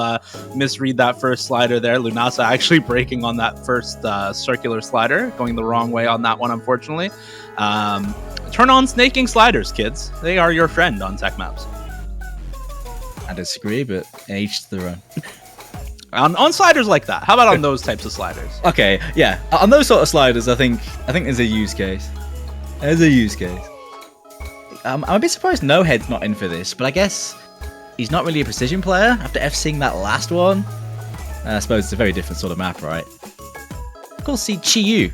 misread that first slider there. Lunasa actually breaking on that first circular slider, going the wrong way on that one, unfortunately. Turn on snaking sliders, kids. They are your friend on tech maps. I disagree, but each to their own. On sliders like that. How about on those types of sliders? Okay, yeah. On those sort of sliders, I think there's a use case. There's a use case. I'm a bit surprised No Head's not in for this, but I guess he's not really a precision player after FCing that last one. I suppose it's a very different sort of map, right? Of course, see Chiyu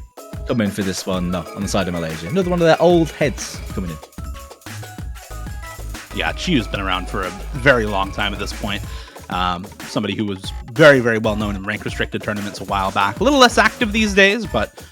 come in for this one, no, on the side of Malaysia. Another one of their old heads coming in. Yeah, Chiyu's been around for a very long time at this point. Somebody who was very, very well known in rank restricted tournaments a while back. A little less active these days, but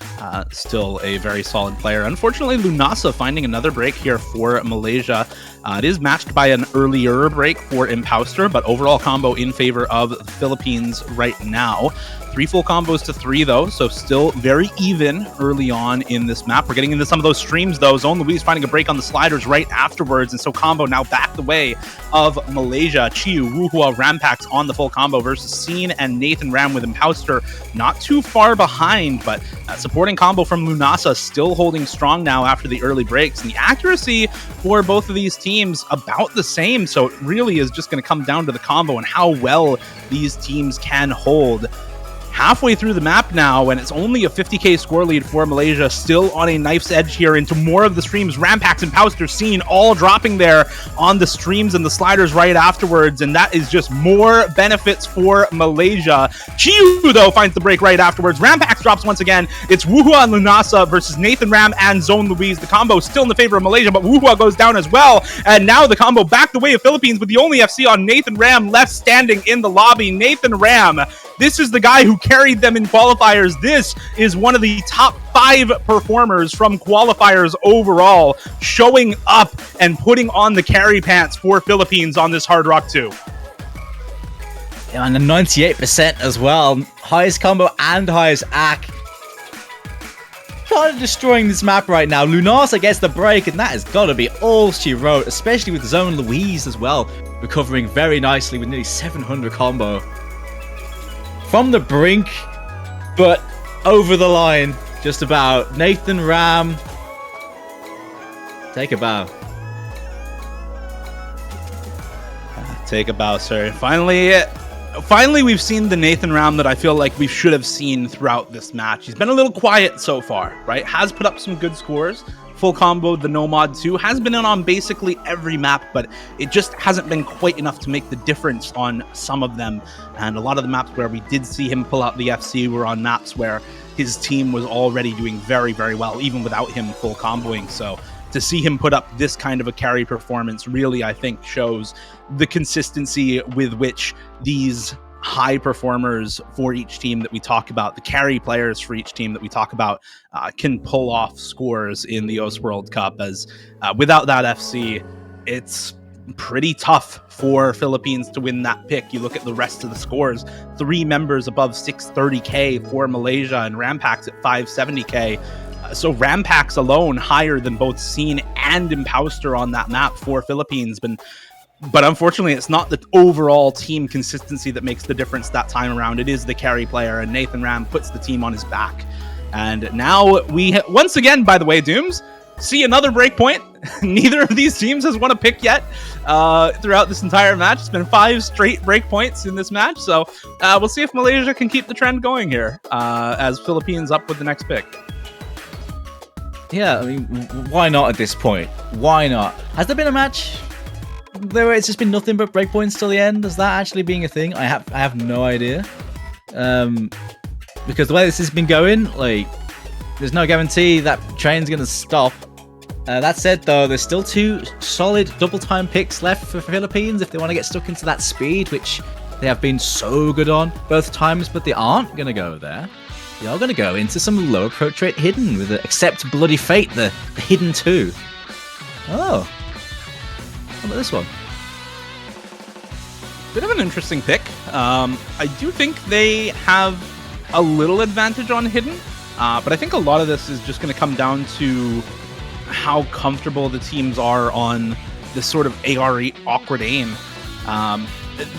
still a very solid player. Unfortunately, Lunasa finding another break here for Malaysia. It is matched by an earlier break for Impouster, but overall combo in favor of the Philippines right now. 3 full combos to 3, though, so still very even early on in this map. We're getting into some of those streams, though. Zone Louise finding a break on the sliders right afterwards, and so combo now back the way of Malaysia. Chiyu, Wuhua, Rampax on the full combo versus Scene and Nathan Ram with Impouster not too far behind, but supporting combo from Lunasa still holding strong now after the early breaks. And the accuracy for both of these teams about the same, so it really is just going to come down to the combo and how well these teams can hold. halfway through the map now, and it's only a 50k score lead for Malaysia, still on a knife's edge here into more of the streams. Rampax and Pauster seen all dropping there on the streams and the sliders right afterwards, and that is just more benefits for Malaysia. Chiyu, though, finds the break right afterwards. Rampax drops once again. It's Wuhua and Lunasa versus Nathan Ram and Zone Louise. The combo still in the favor of Malaysia, but Wuhua goes down as well, and now the combo back the way of Philippines with the only FC on Nathan Ram left standing in the lobby. Nathan Ram, this is the guy who carried them in qualifiers. This is one of the top 5 performers from qualifiers overall, showing up and putting on the carry pants for Philippines on this Hard Rock 2. Yeah, and the 98% as well. Highest combo and highest AC. Kind of destroying this map right now. Lunasa gets the break, and that has got to be all she wrote, especially with Zone Louise as well, recovering very nicely with nearly 700 combo. From the brink, but over the line, just about. Nathan Ram, take a bow. Take a bow, sir. Finally, we've seen the Nathan Ram that I feel like we should have seen throughout this match. He's been a little quiet so far, right? Has put up some good scores. Full combo, the Nomad 2, has been in on basically every map, but it just hasn't been quite enough to make the difference on some of them. And a lot of the maps where we did see him pull out the FC were on maps where his team was already doing very, very well, even without him full comboing. So to see him put up this kind of a carry performance really, I think, shows the consistency with which these high performers for each team that we talk about, the carry players for each team that we talk about, can pull off scores in the OS World Cup, as without that FC, it's pretty tough for Philippines to win that pick. You look at the rest of the scores, 3 members above 630k for Malaysia and Rampax at 570k. So Rampax alone higher than both Scene and Impouster on that map for Philippines. But unfortunately, it's not the overall team consistency that makes the difference that time around. It is the carry player, and Nathan Ram puts the team on his back. And now we, once again, by the way, Dooms, see another breakpoint. Neither of these teams has won a pick yet throughout this entire match. It's been 5 straight breakpoints in this match. So we'll see if Malaysia can keep the trend going here as Philippines up with the next pick. Yeah, I mean, why not at this point? Why not? Has there been a match where it's just been nothing but breakpoints till the end? Is that actually being a thing? I have no idea. Because the way this has been going, like, there's no guarantee that train's going to stop. That said, though, there's still 2 solid double-time picks left for Philippines if they want to get stuck into that speed, which they have been so good on both times, but they aren't going to go there. They are going to go into some low approach rate hidden with the Accept Bloody Fate, the hidden 2. Oh. How about this one? Bit of an interesting pick. I do think they have a little advantage on hidden, but I think a lot of this is just going to come down to how comfortable the teams are on this sort of AR8 awkward aim.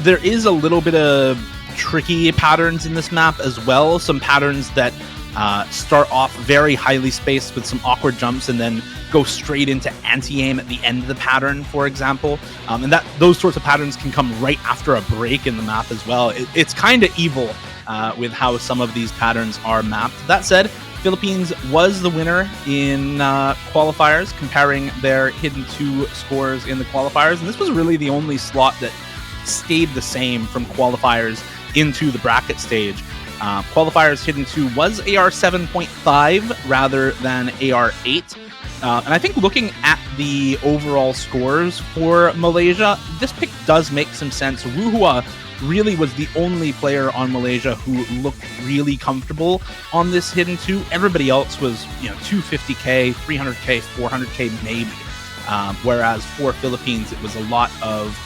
There is a little bit of tricky patterns in this map as well. Some patterns that start off very highly spaced with some awkward jumps and then go straight into anti-aim at the end of the pattern, for example. And those sorts of patterns can come right after a break in the map as well. It's kind of evil with how some of these patterns are mapped. That said, Philippines was the winner in qualifiers, comparing their hidden 2 scores in the qualifiers. And this was really the only slot that stayed the same from qualifiers into the bracket stage. Qualifiers hidden 2 was AR 7.5 rather than AR 8. And I think looking at the overall scores for Malaysia, this pick does make some sense. Wuhua really was the only player on Malaysia who looked really comfortable on this hidden 2. Everybody else was, 250k, 300k, 400k maybe. Whereas for Philippines, it was a lot of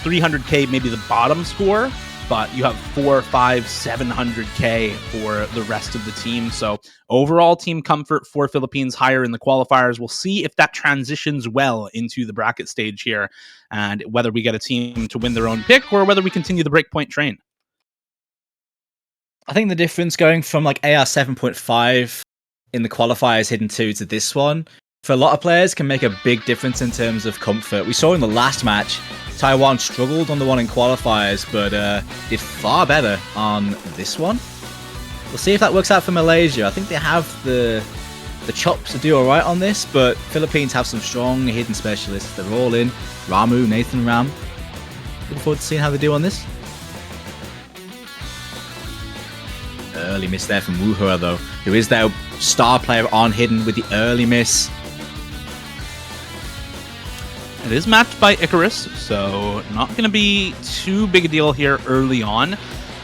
300k, maybe the bottom score, but you have 400, 500, 700k for the rest of the team. So overall team comfort for Philippines higher in the qualifiers. We'll see if that transitions well into the bracket stage here, and whether we get a team to win their own pick or whether we continue the breakpoint train. I think the difference going from like AR 7.5 in the qualifiers hidden 2 to this one, for a lot of players, can make a big difference in terms of comfort. We saw in the last match, Taiwan struggled on the one in qualifiers, but did far better on this one. We'll see if that works out for Malaysia. I think they have the chops to do alright on this, but Philippines have some strong hidden specialists. They're all in. Ramu, Nathan Ram. Looking forward to seeing how they do on this. Early miss there from Wuhua, though, who is their star player on hidden with the early miss. It is matched by Icarus, so not going to be too big a deal here early on.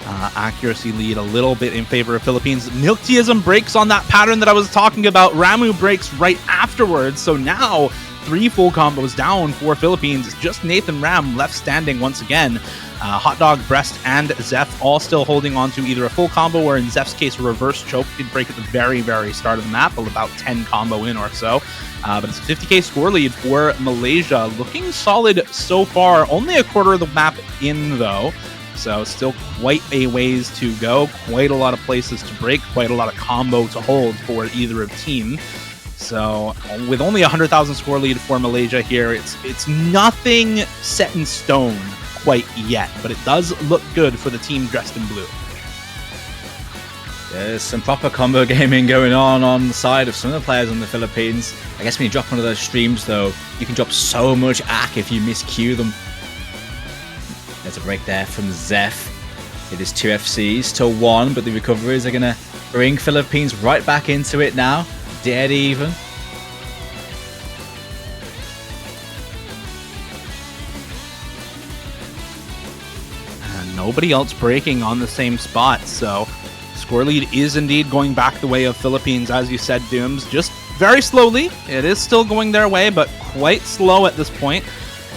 Accuracy lead a little bit in favor of Philippines. Milkteism breaks on that pattern that I was talking about. Ramu breaks right afterwards, so now 3 full combos down for Philippines. It's just Nathan Ram left standing once again. Hot Dog, Breast, and Zeph all still holding on to either a full combo or, in Zeph's case, a reverse choke. Did break at the very, very start of the map, about 10 combo in or so. But it's a 50k score lead for Malaysia. Looking solid so far. Only a quarter of the map in, though. So still quite a ways to go. Quite a lot of places to break. Quite a lot of combo to hold for either of team. So with only 100,000 score lead for Malaysia here, it's nothing set in stone quite yet, but it does look good for the team dressed in blue. There's some proper combo gaming going on the side of some of the players on the Philippines. I guess when you drop one of those streams, though, you can drop so much ack if you miscue them. There's a break there from Zeph. It is 2 FCs to 1, but the recoveries are going to bring Philippines right back into it now. Dead even. And nobody else breaking on the same spot, so score lead is indeed going back the way of Philippines, as you said, Dooms. Just very slowly. It is still going their way, but quite slow at this point.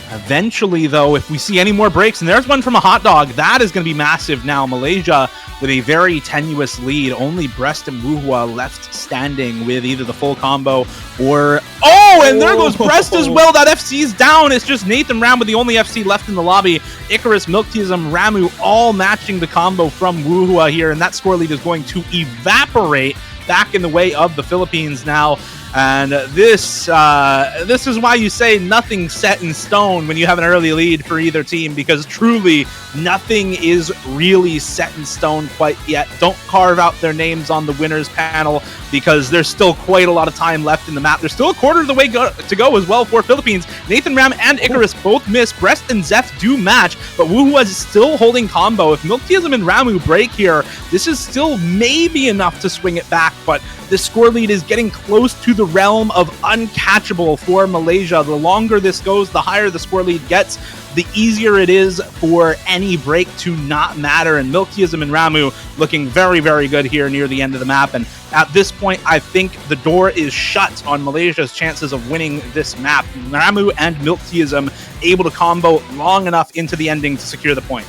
Eventually, though, if we see any more breaks, and there's one from a Hot Dog, that is going to be massive now. Malaysia with a very tenuous lead. Only Breast and Wuhua left standing with either the full combo or... Oh, and there goes Breast as well. That FC's down. It's just Nathan Ram with the only FC left in the lobby. Icarus, Milkteism, Ramu all matching the combo from Wuhua here, and that score lead is going to evaporate back in the way of the Philippines now. And this is why you say nothing set in stone when you have an early lead for either team, because truly nothing is really set in stone quite yet. Don't carve out their names on the winners panel, because there's still quite a lot of time left in the map. There's still a quarter of the way to go as well for Philippines. Nathan Ram and Icarus both miss. Breast and Zeph do match, but Wuhua is still holding combo. If Milkteism and Ramu break here, this is still maybe enough to swing it back, but the score lead is getting close to the realm of uncatchable for Malaysia. The longer this goes, the higher the score lead gets, the easier it is for any break to not matter. And Milkteism and Ramu looking very, very good here near the end of the map. And at this point, I think the door is shut on Malaysia's chances of winning this map. Ramu and Milkteism able to combo long enough into the ending to secure the point.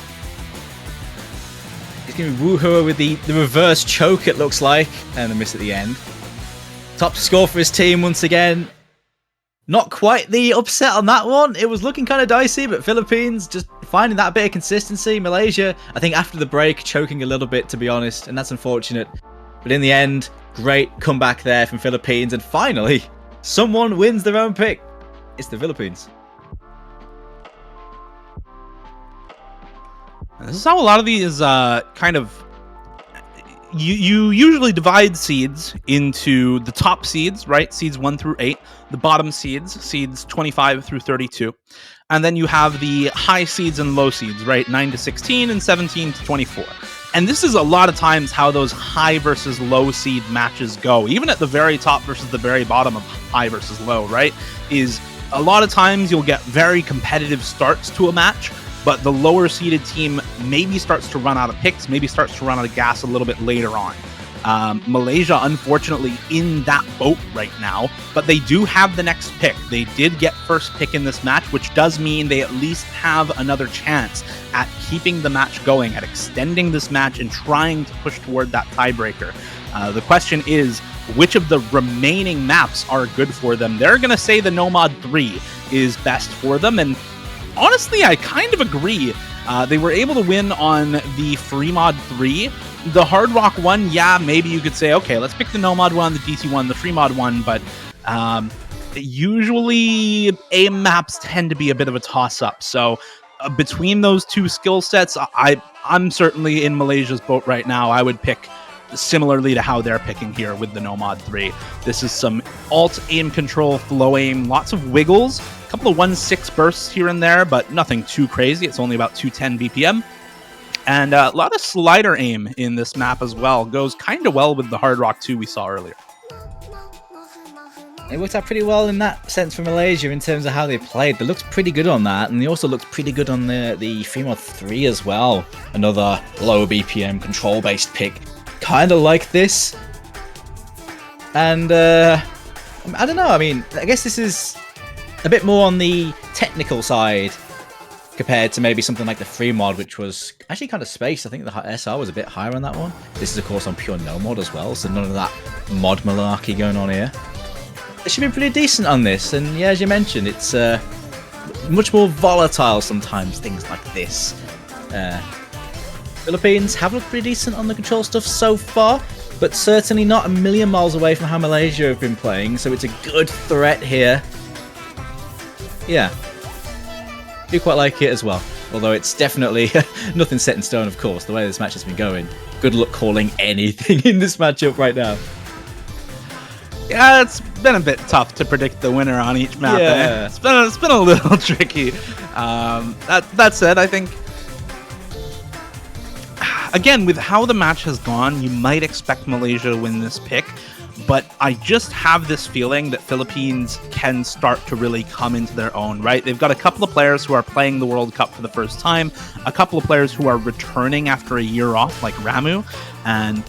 It's going to be Wuhua with the reverse choke, it looks like, and a miss at the end. Top score for his team once again. Not quite the upset on that one. It was looking kind of dicey, but Philippines just finding that bit of consistency. Malaysia, I think after the break, choking a little bit, to be honest, and that's unfortunate. But in the end, great comeback there from Philippines, and finally, someone wins their own pick. It's the Philippines. This is how a lot of these kind of... You usually divide seeds into the top seeds, right? Seeds 1 through 8. The bottom seeds, seeds 25 through 32. And then you have the high seeds and low seeds, right? 9 to 16 and 17 to 24. And this is a lot of times how those high versus low seed matches go. Even at the very top versus the very bottom of high versus low, right? Is a lot of times you'll get very competitive starts to a match, but the lower seeded team maybe starts to run out of picks, maybe starts to run out of gas a little bit later on. Malaysia, unfortunately, in that boat right now, but they do have the next pick. They did get first pick in this match, which does mean they at least have another chance at keeping the match going, at extending this match and trying to push toward that tiebreaker. The question is, which of the remaining maps are good for them? They're going to say the Nomad 3 is best for them, and honestly, I kind of agree. They were able to win on the Free Mod 3. The Hard Rock one, yeah, maybe you could say, okay, let's pick the Nomad one, the DT one, the Free Mod one, but usually aim maps tend to be a bit of a toss-up. So between those two skill sets, I'm certainly in Malaysia's boat right now. I would pick similarly to how they're picking here with the Nomad 3. This is some alt aim control, flow aim, lots of wiggles, a couple of 1-6 bursts here and there, but nothing too crazy. It's only about 210 BPM. And a lot of slider aim in this map as well. Goes kind of well with the Hard Rock 2 we saw earlier. It worked out pretty well in that sense for Malaysia in terms of how they played. They looked pretty good on that, and they also looked pretty good on the Free Mod 3 as well. Another low BPM control-based pick. Kind of like this. And, I don't know, I mean, I guess this is a bit more on the technical side compared to maybe something like the free mod, which was actually kind of spaced. I think the SR was a bit higher on that one. This is, of course, on pure no mod as well, so none of that mod malarkey going on here. It should be pretty decent on this, and yeah, as you mentioned, it's much more volatile sometimes, things like this. Philippines have looked pretty decent on the control stuff so far, but certainly not a million miles away from how Malaysia have been playing, so it's a good threat here. Yeah. Do quite like it as well, although it's definitely nothing set in stone, of course, the way this match has been going. Good luck calling anything in this matchup right now. Yeah, it's been a bit tough to predict the winner on each map. Yeah. It's been a little tricky. That said, I think, again, with how the match has gone, you might expect Malaysia to win this pick. But I just have this feeling that Philippines can start to really come into their own, right? They've got a couple of players who are playing the World Cup for the first time, a couple of players who are returning after a year off, like Ramu, and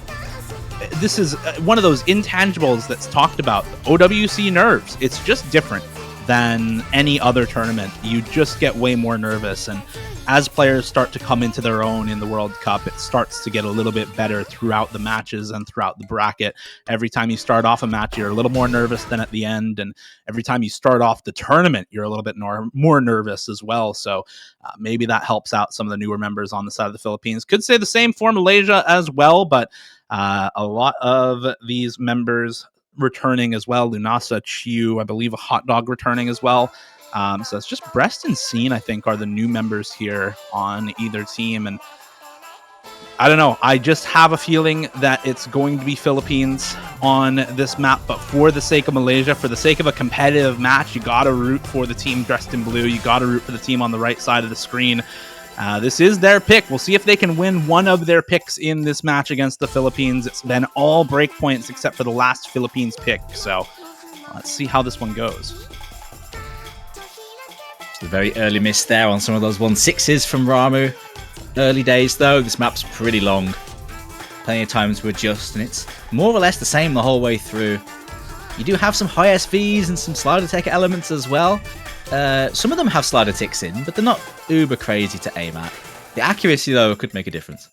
this is one of those intangibles that's talked about, OWC nerves. It's just different than any other tournament. You just get way more nervous, and as players start to come into their own in the World Cup, it starts to get a little bit better throughout the matches and throughout the bracket. Every time you start off a match, you're a little more nervous than at the end, and every time you start off the tournament, you're a little bit more nervous as well. So maybe that helps out some of the newer members on the side of the Philippines. Could say the same for Malaysia as well, but a lot of these members returning as well. Lunasa, Chiu, I believe a Hot Dog returning as well. So it's just Breast and Scene, I think, are the new members here on either team. And I don't know. I just have a feeling that it's going to be Philippines on this map. But for the sake of Malaysia, for the sake of a competitive match, you got to root for the team dressed in blue. You got to root for the team on the right side of the screen. This is their pick. We'll see if they can win one of their picks in this match against the Philippines. It's been all breakpoints except for the last Philippines pick. So let's see how this one goes. A very early miss there on some of those 1-6s from Ramu. Early days though, this map's pretty long. Plenty of time to adjust, and it's more or less the same the whole way through. You do have some high SVs and some slider tech elements as well. Some of them have slider ticks in, but they're not uber crazy to aim at. The accuracy though could make a difference.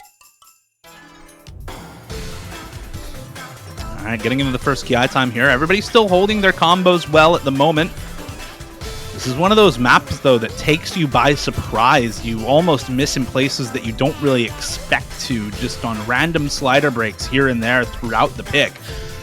Alright, getting into the first KI time here. Everybody's still holding their combos well at the moment. This is one of those maps, though, that takes you by surprise. You almost miss in places that you don't really expect to, just on random slider breaks here and there throughout the pick.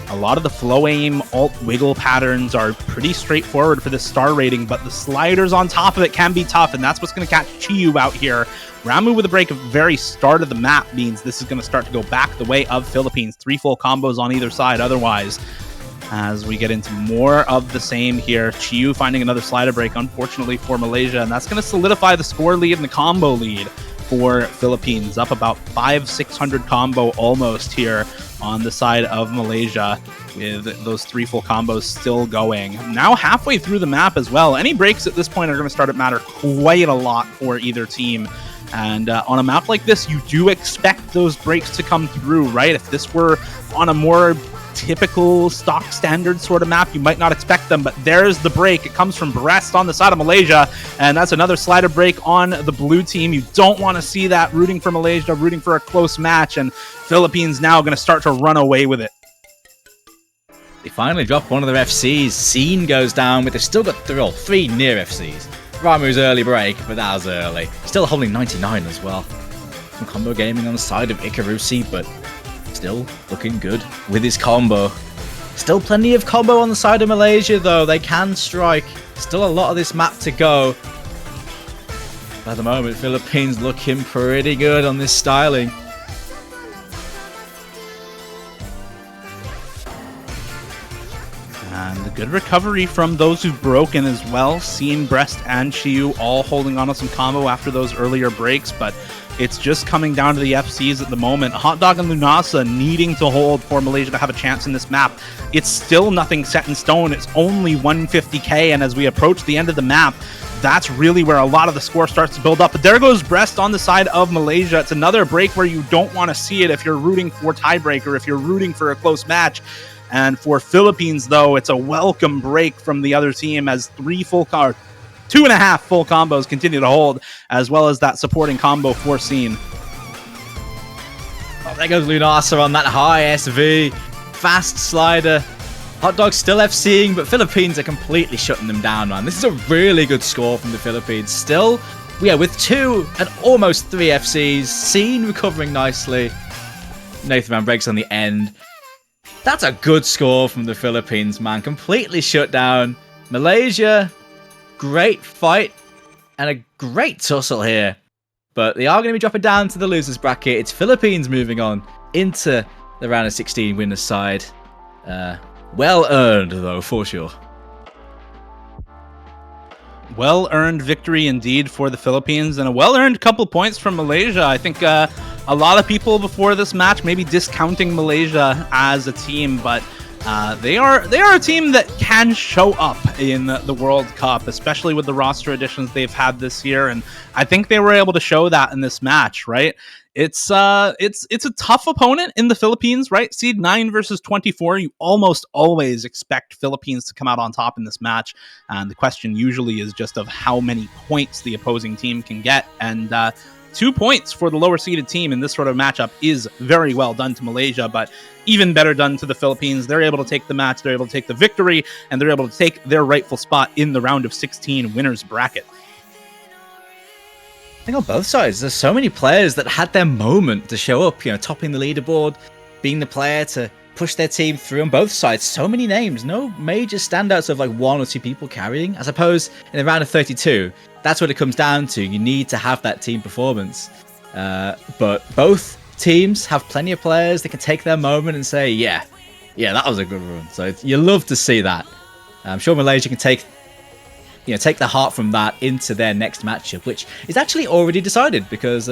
A lot of the flow aim, alt wiggle patterns are pretty straightforward for this star rating, but the sliders on top of it can be tough, and that's what's going to catch Chiyu out here. Ramu with a break at the very start of the map means this is going to start to go back the way of Philippines. 3 full combos on either side otherwise. As we get into more of the same here, Chiyu finding another slider break, unfortunately for Malaysia, and that's going to solidify the score lead and the combo lead for Philippines, up about 500-600 combo almost here on the side of Malaysia, with those 3 full combos still going. Now halfway through the map as well. Any breaks at this point are going to start to matter quite a lot for either team. And on a map like this, you do expect those breaks to come through, right? If this were on a more typical stock standard sort of map, you might not expect them, but there's the break. It comes from Breast on the side of Malaysia, and that's another slider break on the blue team. You don't want to see that. Rooting for Malaysia, rooting for a close match, and Philippines now going to start to run away with it. They finally drop one of their FCs. Scene goes down, but they've still got 3 near FCs. Ramu's early break, but that was early. Still holding 99 as well. Some combo gaming on the side of Ikarusi, but still looking good with his combo. Still plenty of combo on the side of Malaysia, though. They can strike. Still a lot of this map to go. At the moment, Philippines looking pretty good on this styling. And a good recovery from those who've broken as well. Seen Breast and Chiyu all holding on to some combo after those earlier breaks, but it's just coming down to the FCs at the moment. Hot Dog and Lunasa needing to hold for Malaysia to have a chance in this map. It's still nothing set in stone. It's only 150k, and as we approach the end of the map, that's really where a lot of the score starts to build up. But there goes Breast on the side of Malaysia. It's another break where you don't want to see it if you're rooting for tiebreaker, if you're rooting for a close match. And for Philippines, though, it's a welcome break from the other team as 2.5 full combos continue to hold, as well as that supporting combo for Scene. Oh, there goes Lunasa on that high SV. Fast slider. Hot Dog still FCing, but Philippines are completely shutting them down, man. This is a really good score from the Philippines. Still, yeah, with 2 and almost 3 FCs. Scene recovering nicely. Nathan Van breaks on the end. That's a good score from the Philippines, man. Completely shut down. Malaysia, great fight and a great tussle here. But they are going to be dropping down to the losers bracket. It's Philippines moving on into the round of 16 winners side. Well earned, though, for sure. Well-earned victory indeed for the Philippines, and a well-earned couple points from Malaysia. I think a lot of people before this match maybe discounting Malaysia as a team, but they are a team that can show up in the World Cup, especially with the roster additions they've had this year, and I think they were able to show that in this match, right? It's a tough opponent in the Philippines, right? Seed 9 versus 24. You almost always expect Philippines to come out on top in this match. And the question usually is just of how many points the opposing team can get. And 2 points for the lower seeded team in this sort of matchup is very well done to Malaysia, but even better done to the Philippines. They're able to take the match, they're able to take the victory, and they're able to take their rightful spot in the round of 16 winners bracket. I think on both sides, there's so many players that had their moment to show up, topping the leaderboard, being the player to push their team through on both sides. So many names, no major standouts of like 1 or 2 people carrying. I suppose in the round of 32, that's what it comes down to. You need to have that team performance. But both teams have plenty of players that can take their moment and say, yeah, that was a good run. So you love to see that. I'm sure Malaysia can take the heart from that into their next matchup, which is actually already decided because,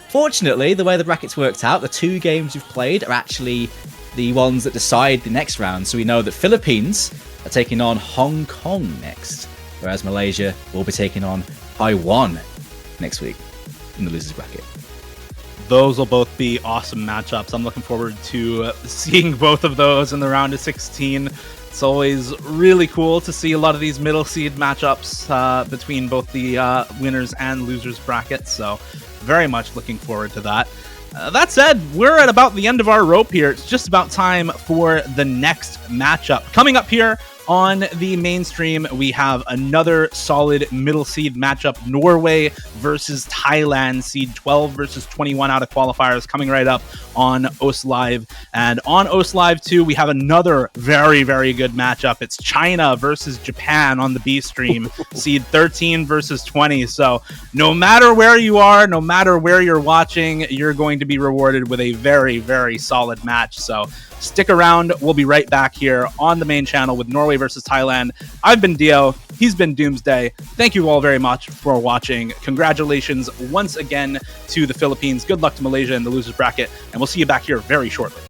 fortunately, the way the brackets worked out, the 2 games we've played are actually the ones that decide the next round. So we know that Philippines are taking on Hong Kong next, whereas Malaysia will be taking on Taiwan next week in the losers bracket. Those will both be awesome matchups. I'm looking forward to seeing both of those in the round of 16. It's always really cool to see a lot of these middle seed matchups between both the winners and losers brackets. So very much looking forward to that. That said, we're at about the end of our rope here. It's just about time for the next matchup. Coming up here on the mainstream, we have another solid middle seed matchup. Norway versus Thailand, seed 12 versus 21 out of qualifiers, coming right up on OS Live. And on OS Live 2, we have another very, very good matchup. It's China versus Japan on the B stream, seed 13 versus 20. So no matter where you are, no matter where you're watching, you're going to be rewarded with a very, very solid match. So stick around. We'll be right back here on the main channel with Norway versus Thailand. I've been Dio. He's been Doomsday. Thank you all very much for watching. Congratulations once again to the Philippines. Good luck to Malaysia in the losers bracket, and we'll see you back here very shortly.